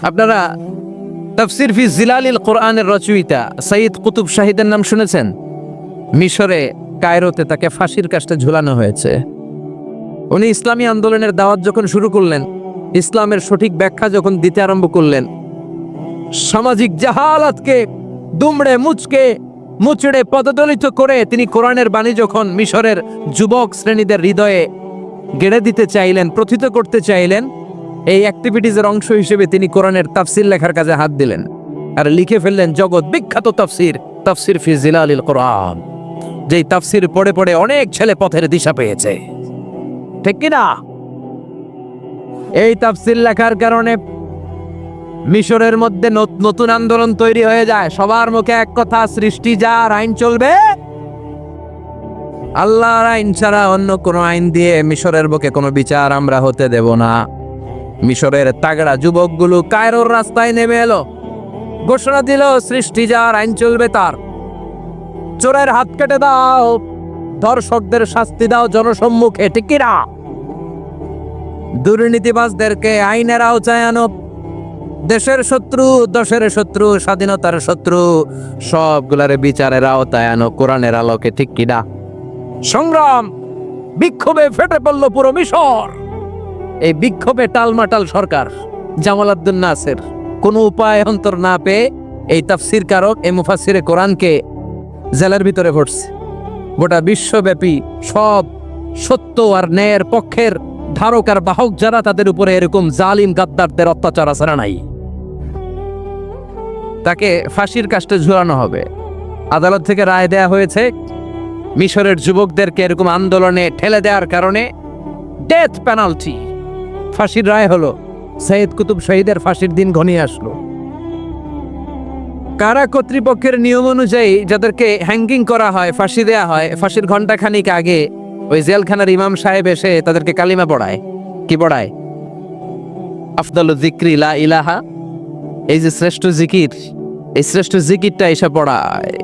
আপনারা তাফসির ফি জিলালিল কোরআনের রচয়িতা সৈয়দ কুতুব শাহিদের নাম শুনেছেন? মিশরে কায়রোতে তাকে ফাঁসির কাস্টে ঝুলানো হয়েছে। উনি ইসলামী আন্দোলনের দাওয়াত যখন শুরু করলেন, ইসলামের সঠিক ব্যাখ্যা যখন দিতে আরম্ভ করলেন, সামাজিক জাহালাতকে দুমড়ে মুচড়ে পদদলিত করে তিনি কোরআনের বাণী যখন মিশরের যুবক শ্রেণীদের হৃদয়ে গেড়ে দিতে চাইলেন, প্রথিত করতে চাইলেন, এই অ্যাক্টিভিটিজের অংশ হিসেবে তিনি কোরআনের তাফসির লেখার কাজে হাত দিলেন আর লিখে ফেললেন জগৎ বিখ্যাত তাফসির ফি জিলালিল কোরআন, যেই তাফসির পড়ে পড়ে অনেক ছেলে পথের দিশা পেয়েছে। ঠিক কিনা? এই তাফসির লেখার কারণে মিশরের মধ্যে নতুন আন্দোলন তৈরি হয়ে যায়। সবার মুখে এক কথা, সৃষ্টি যার, আইন চলবে আল্লাহর আইন ছাড়া অন্য কোনো আইন দিয়ে মিশরের বুকে কোনো বিচার আমরা হতে দেব না। মিশরের তাগড়া যুবকগুলো কায়রোর রাস্তায় নেমে এলো, ঘোষণা দিল সৃষ্টি যার, আইন চলবে তার। চোরের হাত কেটে দাও, ধর্ষকদের শাস্তি দাও জনসম্মুখে। ঠিক কিনা? দুর্নীতিবাজদেরকে আইনের আওতায় আনো। দেশের শত্রু, দশের শত্রু, স্বাধীনতার শত্রু সবগুলারে বিচারের আওতায় আনো কোরআনের আলোকে। ঠিক কিনা? সংগ্রাম, বিক্ষোভে ফেটে পড়ল পুরো মিশর। এই বিক্ষোভে টালমাটাল সরকার, জামাল আব্দুল নাসের কোনো উপায় অন্তর না পেয়ে এই তাফসির কারক, এই মুফাসসিরে কোরআনকে জেলের ভিতরে ভরছে। গোটা বিশ্বব্যাপী সব সত্য আর ন্যায়ের পক্ষের ধারক আর বাহক যারা, তাদের উপরে এরকম জালিম গাদ্দারদের অত্যাচার আছে না নাই? তাকে ফাঁসির কাস্টে ঝুলানো হবে। আদালত থেকে রায় দেয়া হয়েছে, মিশরের যুবকদেরকে এরকম আন্দোলনে ঠেলে দেওয়ার কারণে ডেথ পেনাল্টি, ফাঁসির রায় হলো। সৈয়দ কুতুব শহীদের ফাঁসির দিন ঘনিয়ে আসলো। কারা কর্তৃপক্ষের নিয়ম অনুযায়ী যাদেরকে হ্যাঙ্গিং করা হয়, ফাঁসি দেয়া হয়, ফাঁসির ঘণ্টাখানিক আগে ওই জেলখানার ইমাম সাহেব এসে তাদেরকে কালিমা পড়ায়। কি পড়ায়? আফদালুজ যিকরি লা ইলাহা, এই যে শ্রেষ্ঠ জিকির, এই শ্রেষ্ঠ জিকিরটা এসে পড়ায়।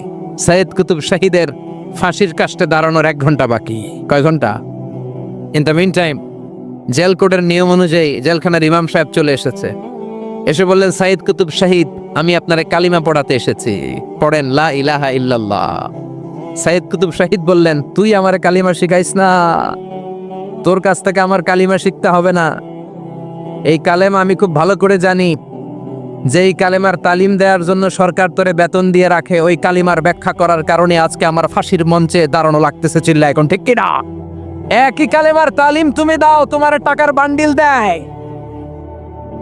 সৈয়দ কুতুব শহীদের ফাঁসির কাস্টে দাঁড়ানোর 1 ঘন্টা বাকি। কয় ঘন্টা? In the meantime jail কোডের নিয়ম অনুযায়ী জেলখানার ইমাম সাহেব চলে এসেছে। এসে বললেন, সৈয়দ কুতুব শহীদ, আমি আপনারে কালিমা পড়াতে এসেছি, পড়েন লা ইলাহা ইল্লাল্লাহ। সৈয়দ কুতুব শহীদ বললেন, তুই আমারে কালিমা শিখাইস না, তোর কাছ থেকে আমার কালিমা শিখতে হবে না। এই কালেমা আমি খুব ভালো করে জানি, যেই কালেমার তালিম দেওয়ার জন্য সরকার তোরে বেতন দিয়ে রাখে, ওই কালিমার ব্যাখ্যা করার কারণে আজকে আমার ফাঁসির মঞ্চে দাঁড়ানো লাগতেছে। চিল্লা এখন। ঠিক কিনা? একই কালেমার তালিম তুমি দাও, তোমার টাকার বান্ডিল দেয়,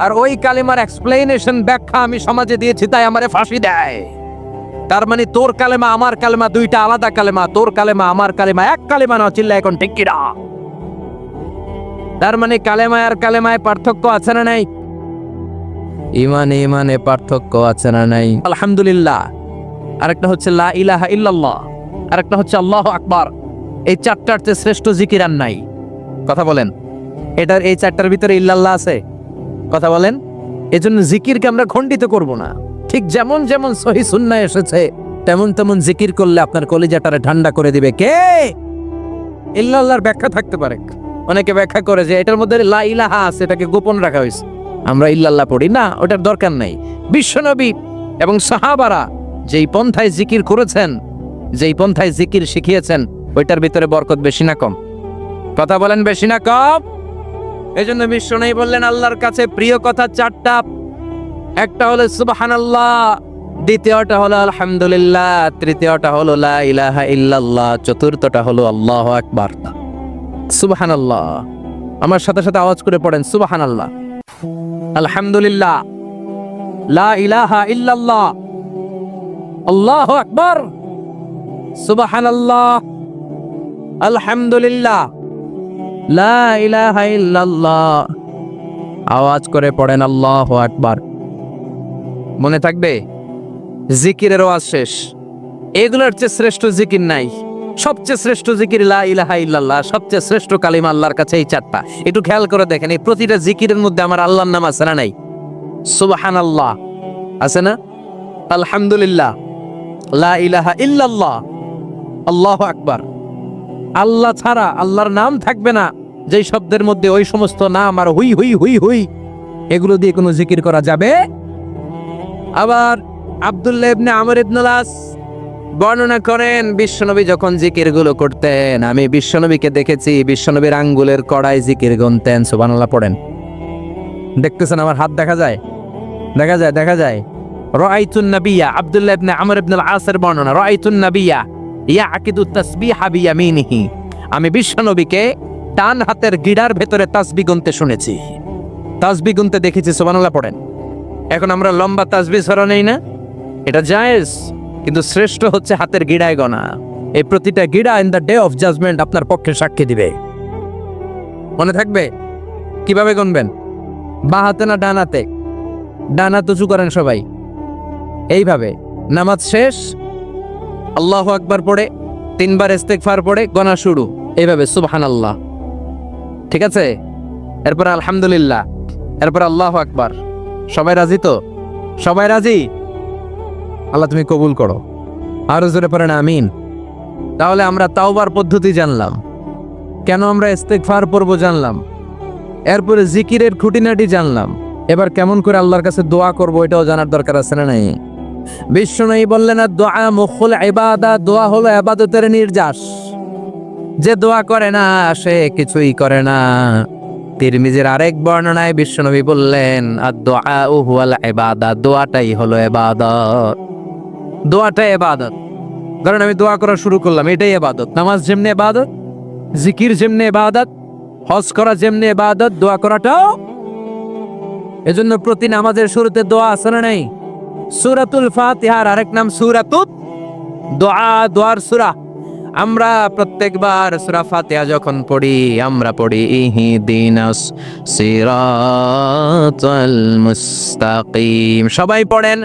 আর ওই কালেমার এক্সপ্লেনেশন, ব্যাখ্যা আমি সমাজে দিয়েছি, তাই আমারে ফাঁসি দেয়। তার মানে তোর কালেমা আমার কালেমা দুইটা আলাদা কালেমা, তোর কালেমা আমার কালেমা এক কালেমা না। চিল্লা এখন। ঠিক কিনা? তার মানে কালেমায় আর কালেমায় পার্থক্য আছে না নাই? ইমানে পার্থক্য আছে না নাই? আলহামদুলিল্লাহ, আরেকটা হচ্ছে লা ইলাহা ইল্লাল্লাহ, আরেকটা হচ্ছে আল্লাহু আকবার। এই চারটার চেয়ে শ্রেষ্ঠ জিকির আর নাই। কথা বলেন, এটার এই চারটার ভিতরে ইল্লাল্লাহ আছে? কথা বলেন। এজন্য জিকিরকে আমরা খণ্ডিত করব না। ঠিক যেমন যেমন সহিহ সুন্নাহ এসেছে তেমন তেমন জিকির করলে আপনার কলিজাটারে ঠান্ডা করে দিবে কে? ইল্লাল্লাহর ব্যাখ্যা থাকতে পারে, অনেকে ব্যাখ্যা করে যে এটার মধ্যে লা ইলাহা আছে, এটাকে গোপন রাখা হয়েছে, আমরা ইল্লাল্লাহ পড়ি না, ওটার দরকার নাই। বিশ্বনবী এবং সাহাবারা যেই পন্থায় জিকির করেছেন, যেই পন্থায় জিকির শিখিয়েছেন, ওইটার ভিতরে বরকত বেশি না কম? কথা বলেন, বেশি না কম? এই জন্য বিশ্বনবী বললেন আল্লাহর কাছে প্রিয় কথা 4টা। একটা হলো সুবহানাল্লাহ, দ্বিতীয়টা হলো আলহামদুলিল্লাহ, তৃতীয়টা হলো লা ইলাহা ইল্লাল্লাহ, চতুর্থটা হলো আল্লাহু আকবার। সুবহানাল্লাহ, আমার সাথে সাথে আওয়াজ করে পড়েন সুবহানাল্লাহ, আলহামদুলিল্লাহ, লা ইলাহা ইল্লাল্লাহ, আল্লাহু আকবার, সুবহানাল্লাহ, আলহামদুলিল্লাহ, লা ইলাহা ইল্লাল্লাহ। আওয়াজ করে পড়েন আল্লাহু আকবার। মনে থাকবে? জিকিরের আওয়াজ শেষ। এগুলোর চেয়ে শ্রেষ্ঠ জিকির নাই। সবচেয়ে শ্রেষ্ঠ জিকির লা ইলাহা ইল্লাল্লাহ, সবচেয়ে শ্রেষ্ঠ কালিমা আল্লাহর কাছে এই 4টা। একটু খেয়াল করে দেখেন, এই প্রতিটা জিকিরের মধ্যে আমার আল্লাহর নাম আছে না নাই? সুবহানাল্লাহ আছে না? আলহামদুলিল্লাহ, লা ইলাহা ইল্লাল্লাহ, আল্লাহু আকবার। আল্লাহ ছাড়া আল্লাহর নাম থাকবে না যেই শব্দের মধ্যে ওই সমস্ত নাম আর হুই হুই হুই হুই এগুলো দিয়ে কোনো জিকির করা যাবে। আবার আব্দুল্লাহ ইবনে আমর ইবনে আস বর্ণনা করেন, বিশ্বনবী যখন জিকিরগুলো করতেন, আমি বিশ্বনবীকে দেখেছি বিশ্বনবীর আঙ্গুলের কড়াই জিকির গুনতেন। সুবহানাল্লাহ পড়েন। দেখতেছেন আমার হাত দেখা যায়, দেখা যায়, দেখা যায়। রাআইতুন নাবিয়্যা, আব্দুল্লাহ ইবনে আমর ইবনে আল-আসের বর্ণনা, রাআইতুন নাবিয়্যা ইয়াকিদু তাসবিহা বিয়ামিনিহি, আমি বিশ্বনবীকে ডান হাতের গিডার ভেতরে তাসবিহ গুনতে শুনেছি, তাসবিহ গুনতে দেখেছি। সুবহানাল্লাহ পড়েন। এখন আমরা লম্বা তাসবিহ ছড়া নেই না, এটা জায়েজ, কিন্তু শ্রেষ্ঠ হচ্ছে হাতের গিড়ায় গনা। এই প্রতিটা গিড়া in the day of judgement আপনার পক্ষে সাক্ষী দিবে। মনে থাকবে কিভাবে গুনবেন? বা হাতে না ডান হাতে? ডান হাত উঁচু করেন সবাই, এইভাবে। নামাজ শেষ, আল্লাহু আকবার পড়ে 3 বার ইস্তেগফার পড়ে গনা শুরু, এইভাবে সুবহানাল্লাহ, ঠিক আছে? এরপর আলহামদুলিল্লাহ, এরপর আল্লাহু আকবার। সবাই রাজি তো? সবাই রাজি? আল্লাহ তুমি কবুল করো। আরো জোরে পড়েন আমিন। তাহলে আমরা তাওবার পদ্ধতি জানলাম, কেন আমরা ইস্তেগফার পড়ব জানলাম, এরপরে জিকিরের খুঁটিনাটি জানলাম। এবার কেমন করে আল্লাহর কাছে দোয়া করব এটাও জানার দরকার আছে না নাই? বিশ্বনবী বললেন, দোয়া মুখুল ইবাদা, দোয়া হলো ইবাদতের নির্যাস। যে দোয়া করে না সে কিছুই করে না। তিরমিজির আরেক বর্ণনায় বিশ্বনবী বললেন, আদ-দুআউ হুয়াল ইবাদা, দোয়াটাই হলো ইবাদত, দোয়াটাই ইবাদত। কারণ আমি দোয়া করা শুরু করলাম, এটাই ইবাদত। নামাজ যেমনি ইবাদত, জিকির যেমনি ইবাদত, হজ করা যেমনি ইবাদত, দোয়া করাটাও। এজন্য প্রতি নামাজের শুরুতে দোয়া আছে না নাই? সূরাতুল ফাতিহার আরেক নাম সূরাতুদ দোয়া, দোয়ার সূরা। আমরা প্রত্যেকবার সূরা ফাতিহা যখন পড়ি, আমরা পড়ি ইহদিনাস সিরাতাল মুস্তাকিম। সবাই পড়েন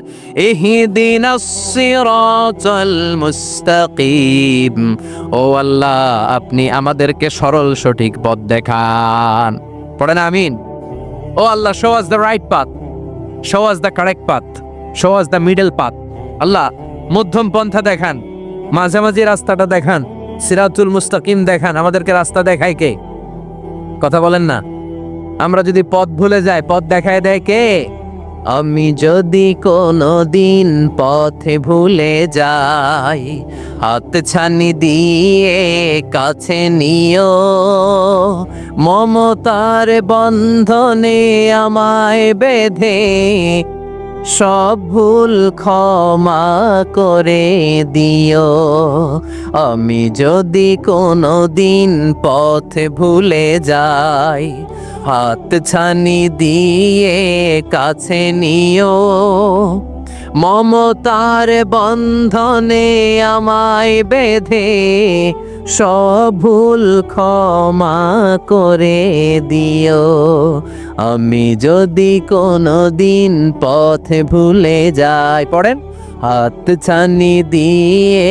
ইহদিনাস সিরাতাল মুস্তাকিম। ও আল্লাহ, আপনি আমাদেরকে সরল সঠিক পথ দেখান। পড়েন আমিন। ও আল্লাহ, show us the right path, show us the correct path, show us the middle path. আল্লাহ, মধ্যম পন্থা দেখান, মাঝামাঝি রাস্তাটা দেখান, সিরাতুল মুস্তাকিম দেখান। আমাদেরকে রাস্তা দেখায় কে? কথা বলেন না। আমরা যদি পথ ভুলে যাই, পথ দেখায় দেয় কে? আমি যদি কোনো দিন পথে ভুলে যাই, হাত ছানি দিয়ে কাছে নিও, মমতার বন্ধনে আমায় বেঁধে সব ভুল ক্ষমা করে দিও। আমি যদি কোনো দিন পথে ভুলে যাই, হাত ছানি দিয়ে কাছে নিও, মমতার বন্ধনে আমায় বেঁধে সব ভুল ক্ষমা করে দিও। আমি যদি কোনো দিন পথে ভুলে যাই, পড়েন, হাত ছানি দিয়ে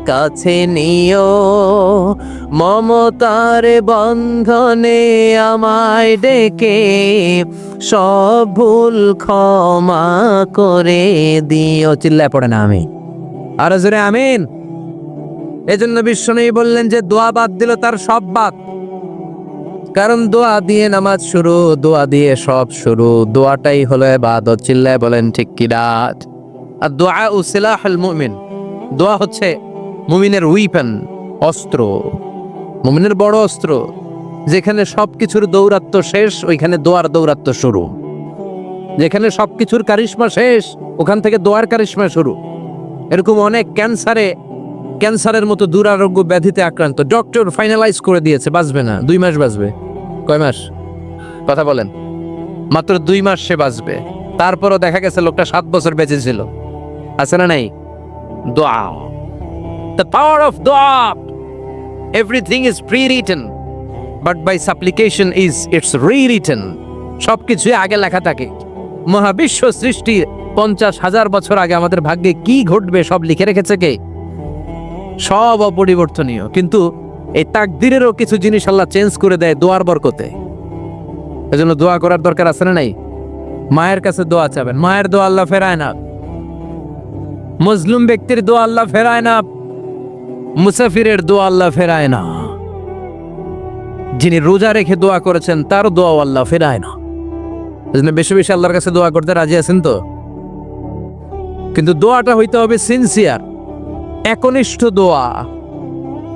কাছে নিও, মমতার বন্ধনে আমায় ডেকে সব ভুল ক্ষমা করে দিও। চিল্লায় পড়েন আমি, আর জোরে আমিন। এজন্য বিশ্বনবী বললেন যে দোয়া বাদ দিল তার সব বাদ। কারণ দোয়া দিয়ে নামাজ শুরু, দোয়া দিয়ে সব শুরু, দোয়াটাই হলো ইবাদত। চিল্লায় বলেন ঠিক কি না? আর দোয়া সিলাহুল মুমিন, দোয়া হচ্ছে মুমিনের উইপেন, অস্ত্র, মুমিনের বড় অস্ত্র। যেখানে সবকিছুর দৌরাত্ম্য শেষ, ওইখানে দোয়ার দৌরাত্ম্য শুরু। যেখানে সবকিছুর কারিশমা শেষ, ওখান থেকে দোয়ার কারিশমা শুরু। এরকম অনেক ক্যান্সারের মতো দুরারোগ্য ব্যাধিতে আক্রান্ত, ডক্টর ফাইনালাইজ করে দিয়েছে বাঁচবে না, 2 মাস বাঁচবে। কয় মাস? কথা বলেন। মাত্র 2 মাস সে বাঁচবে। তারপরও দেখা গেছে লোকটা 7 বছর বেঁচে ছিল। আছে না নাই? দোয়া, the power of দোয়া। Everything is pre-written, but by supplication is it's rewritten. সবকিছু আগে লেখা থাকে। মহাবিশ্ব সৃষ্টির 50,000 বছর আগে আমাদের ভাগ্যে কি ঘটবে সব লিখে রেখেছে কে? সব অপরিবর্তনীয়। কিন্তু এই তাকদিরেরও কিছু জিনিস আল্লাহ চেঞ্জ করে দেয় দোয়ার বরকতে। এজন্য দোয়া করার দরকার আছে না নাই? মায়ের কাছে দোয়া চাবেন, মায়ের দোয়া আল্লাহ ফেরায় না। মজলুম ব্যক্তির দোয়া আল্লাহ ফেরায় না, মুসাফিরের দোয়া আল্লাহ ফেরায় না, যিনি রোজা রেখে দোয়া করেছেন তার দোয়া আল্লাহ ফেরায় না। এজন্য বেশি বেশি আল্লাহর কাছে দোয়া করতে রাজি আছেন তো? কিন্তু দোয়াটা হইতে হবে সিনসিয়ার, একনিষ্ঠ দোয়া।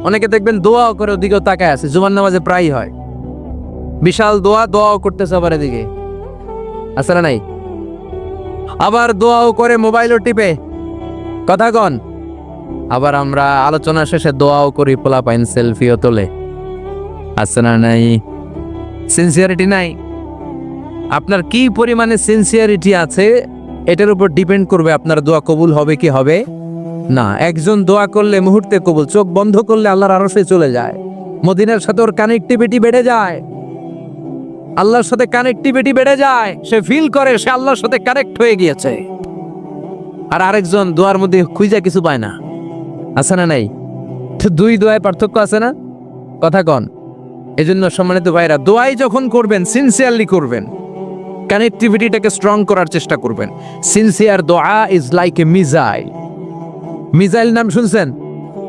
অনেকে দেখবেন দোয়াও করে ওদিকেও তাকায় আছে, জুমার নামাজে প্রায় হয় বিশাল দোয়াও করতেছে আবার এদিকে, আছে না নাই? আবার দোয়াও করে মোবাইলও টিপে, কথা কন। আবার আমরা আলোচনা শেষে দোয়াও করি, পোলাপাইন সেলফিও তোলে, আছে না নাই? সিনসিয়ারিটি নাই। আপনার কি পরিমাণে সিনসিয়ারিটি আছে এটার উপর ডিপেন্ড করবে আপনার দোয়া কবুল হবে কি হবে না। একজন দোয়া করলে মুহূর্তে কবুল, চোখ বন্ধ করলে আল্লাহর আরশে চলে যায়, মদিনার সাথে ওর কানেক্টিভিটি বেড়ে যায়, আল্লাহর সাথে কানেক্টিভিটি বেড়ে যায়, সে ফিল করে সে আল্লাহর সাথে কানেক্ট হয়ে গিয়েছে। আর আরেকজন দোয়ার মধ্যে খুঁজে কিছু পায় না, আছে না নাই? তো দুই দোয়ায় পার্থক্য আছে না, কথা কন। এজন্য সম্মানিত ভাইরা, দোয়াই যখন করবেন সিনসিয়ারলি করবেন, কানেক্টিভিটিটাকে স্ট্রং করার চেষ্টা করবেন। সিনসিয়ার দোয়া is like a missile. Missile নাম শুনছেন?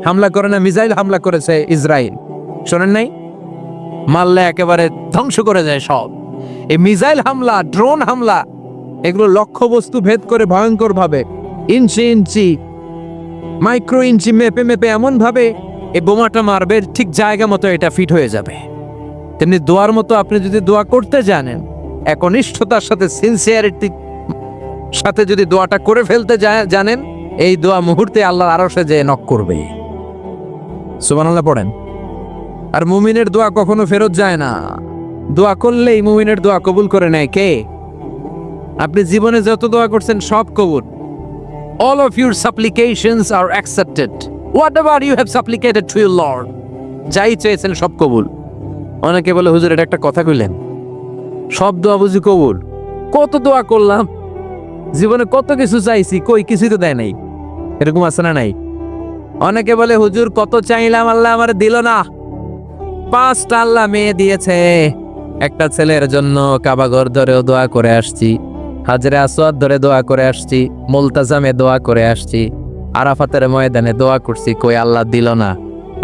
হামলা করে না, মিসাইল হামলা করেছে ইসরায়েল, শোনেন নাই? মারলে একেবারে ধ্বংস করে যায় সব। এই মিসাইল হামলা, ড্রোন হামলা, এগুলো লক্ষ্য বস্তু ভেদ করে ভয়ঙ্কর ভাবে, ইঞ্চি ইঞ্চি, মাইক্রো ইঞ্চি মেপে মেপে এমন ভাবে এই বোমাটা মারবে, ঠিক জায়গা মতো এটা ফিট হয়ে যাবে। তেমনি দোয়ার মতো আপনি যদি দোয়া করতে জানেন, একনিষ্ঠতার সাথে সিনসিয়ারিটি সাথে যদি দোয়াটা করে ফেলতে জানেন, এই দোয়া মুহূর্তে আল্লাহর আরশে যেয়ে নক করবে। সুবহানাল্লাহ পড়েন। আর মুমিনের দোয়া কখনো ফেরত যায় না, দোয়া করলেই মুমিনের দোয়া কবুল করে নেয় কে? আপনি জীবনে যত দোয়া করছেন সব কবুল। All of your supplications are accepted. Whatever you have supplicated to your Lord, যাই চেয়েছেন সব কবুল। অনেকে বলে হুজুর এটা একটা কথা কইলেন, সব দোয়া বুঝি কবুল? কত দোয়া করলাম, জীবনে কত কিছু চাইছি, কই কিছুই তো দেয় নাই, এরকম আছে না নাই? অনেকে বলে হুজুর কত চাইলাম আল্লাহ আমার দিল না। 5টা আল্লাহ মেয়ে দিয়েছে, একটা ছেলের জন্য কাবাঘর ধরেও দোয়া করে আসছি, হাজরে আসওয়াদ ধরে দোয়া করে আসছি, মুলতাজামে দোয়া করে আসছি, আরাফাতের ময়দানে দোয়া করছি, কই আল্লাহ দিল না।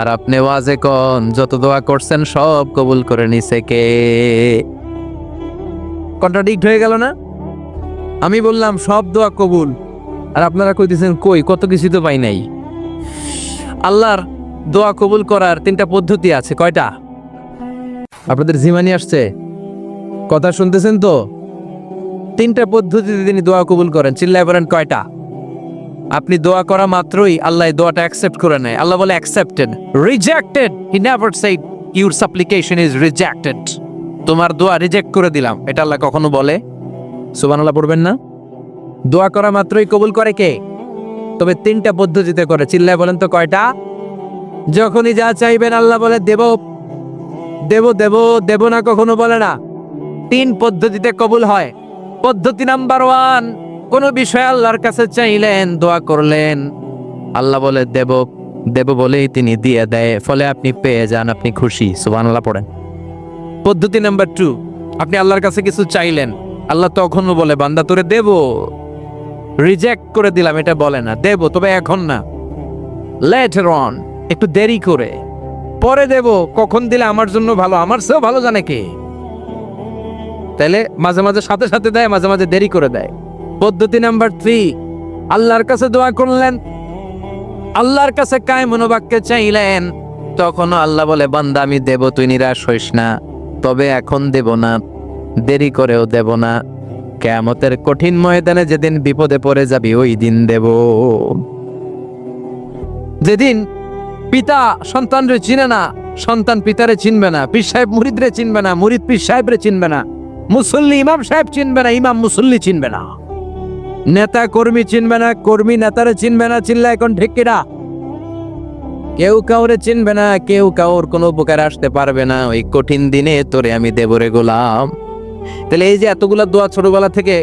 আর আপনি ওয়াজে কোন যত দোয়া করছেন সব কবুল করে নিছে কে? কন্ট্রাডিক্ট হয়ে গেল না? আমি বললাম সব দোয়া কবুল, আর আপনারা কইতেছেন কই কত কিছু তো পাই নাই। আল্লাহর দোয়া কবুল করার 3টা পদ্ধতি আছে। কয়টা? আপনাদের জিমানি আসছে, কথা শুনতেছেন তো? 3টা পদ্ধতিতে তিনি দোয়া কবুল করেন। চিল্লায় বলেন কয়টা? আপনি দোয়া করা মাত্রই আল্লাহ দোয়াটা অ্যাকসেপ্ট করে নেয়। আল্লাহ বলে accepted, rejected he never shed your সাপ্লিকেশন is rejected. তোমার দোয়া রিজেক্ট করে দিলাম, এটা আল্লাহ কখনো বলে? সুবহানাল্লাহ পড়বেন না? দোয়া করা মাত্রই কবুল করে কে? তবে 3টা পদ্ধতিতে করে। চিল্লায় বলেন তো কয়টা? যখনই যা চাইবেন আল্লাহ বলে দেব দেব দেব, দেব না কখনো বলে না। 3 পদ্ধতিতে কবুল হয়। পদ্ধতি নাম্বার 1, কোন বিষয় আল্লাহর কাছে চাইলেন, দোয়া করলেন, আল্লাহ বলে দেব দেব বলেই তিনি দিয়ে দেয়, ফলে আপনি পেয়ে যান, আপনি খুশি। সুবহানাল্লাহ পড়েন। পদ্ধতি নাম্বার 2, আপনি আল্লাহর কাছে কিছু চাইলেন, আল্লাহ তখনও বলে বান্দা তোরে দেব, রিজেক্ট করে দিলাম এটা বলে না, দেব তবে এখন না, লেটার অন, একটু দেরি করে, পরে দেব, কখন দিলে আমার জন্য ভালো, আমার চেয়েও ভালো জানে কে। তাহলে মাঝে মাঝে সাথে সাথে দেয়, মাঝে মাঝে দেরি করে দেয়। পদ্ধতি নাম্বার 3, আল্লাহর কাছে দোয়া করলেন, আল্লাহর কাছে কায় মনোবাক্যে চাইলেন, তখনও আল্লাহ বলে বান্দা আমি দেব, তুই নিরাশ হইস না, তবে এখন দেব না, দেরি করেও দেব না, কিয়ামতের কঠিন ময়দানে যেদিন বিপদে পড়ে যাবি ওই দিন দেব। যেদিন পিতা সন্তানরে চিনে না, সন্তান পিতারে চিনবে না, পীর সাহেব মুরিদরে চিনবে না, মুরিদ পীর সাহেবরে চিনবে না, মুসল্লি ইমাম সাহেব চিনবে না, ইমাম মুসল্লি চিনবে না, নেতা কর্মী চিনবে না, কর্মী নেতারে চিনবে না। চিল্লা এখন ঠিক কিনা? কেউ কাউরে চিনবে না, কেউ কাউর কোনো উপকার আসতে পারবে না। ওই কঠিন দিনে তোরে আমি দেবরে গোলাম। তাহলে এই যে এতগুলা দোয়া ছোটবেলা থেকে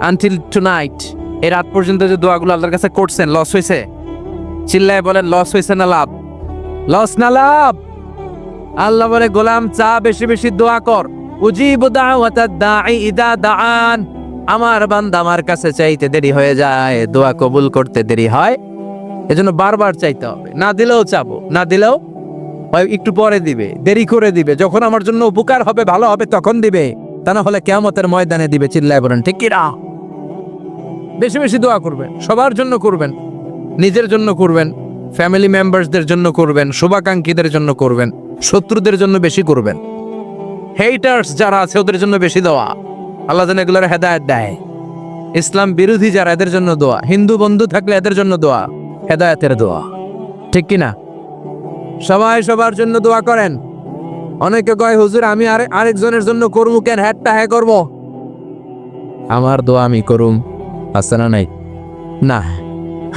আনটিল টুনাইট, এই রাত পর্যন্ত যে দোয়াগুলো আল্লাহর কাছে করছেন, লস হয়েছে? চিল্লায় বলেন লস হয়েছে না লাভ? লস না লাভ? আল্লাহ বলে গোলাম চা বেশি বেশি দোয়া কর, উজিবু দাওয়াতাদ দাঈ ইদা দাআন। আমার বান্দা আমার কাছে চাইতে দেরি হয়ে যায়, দোয়া কবুল করতে দেরি হয়, এজন্য বারবার চাইতে হবে। না দিলেও চাবো, না দিলেও একটু পরে দিবে, দেরি করে দিবে, যখন আমার জন্য উপকার হবে ভালো হবে তখন দিবে। তা না হলে কিয়ামতের ময়দানে দিবে। চিল্লায় বলেন ঠিক কি না? বেশি বেশি দোয়া করবেন, সবার জন্য করবেন, নিজের জন্য করবেন, ফ্যামিলি মেম্বারসদের জন্য করবেন, শুভাকাঙ্ক্ষীদের জন্য করবেন, শত্রুদের জন্য বেশি করবেন, হেটার্স যারা আছে ওদের জন্য বেশি দোয়া। আল্লাহ যেন এগুলোর হেদায়েত দেয়। ইসলাম বিরোধী যারা এদের জন্য দোয়া, হিন্দু বন্ধু থাকলে এদের জন্য দোয়া, হেদায়েতের দোয়া। ঠিক কিনা? সবাই সবার জন্য দোয়া করেন। অনেকে কয় হুজুর আমি আরেকজনের জন্য করবো কেন, হ্যাটটা হ্যাঁ করবো, আমার দোয়া আমি করুম আছে না নাই? না,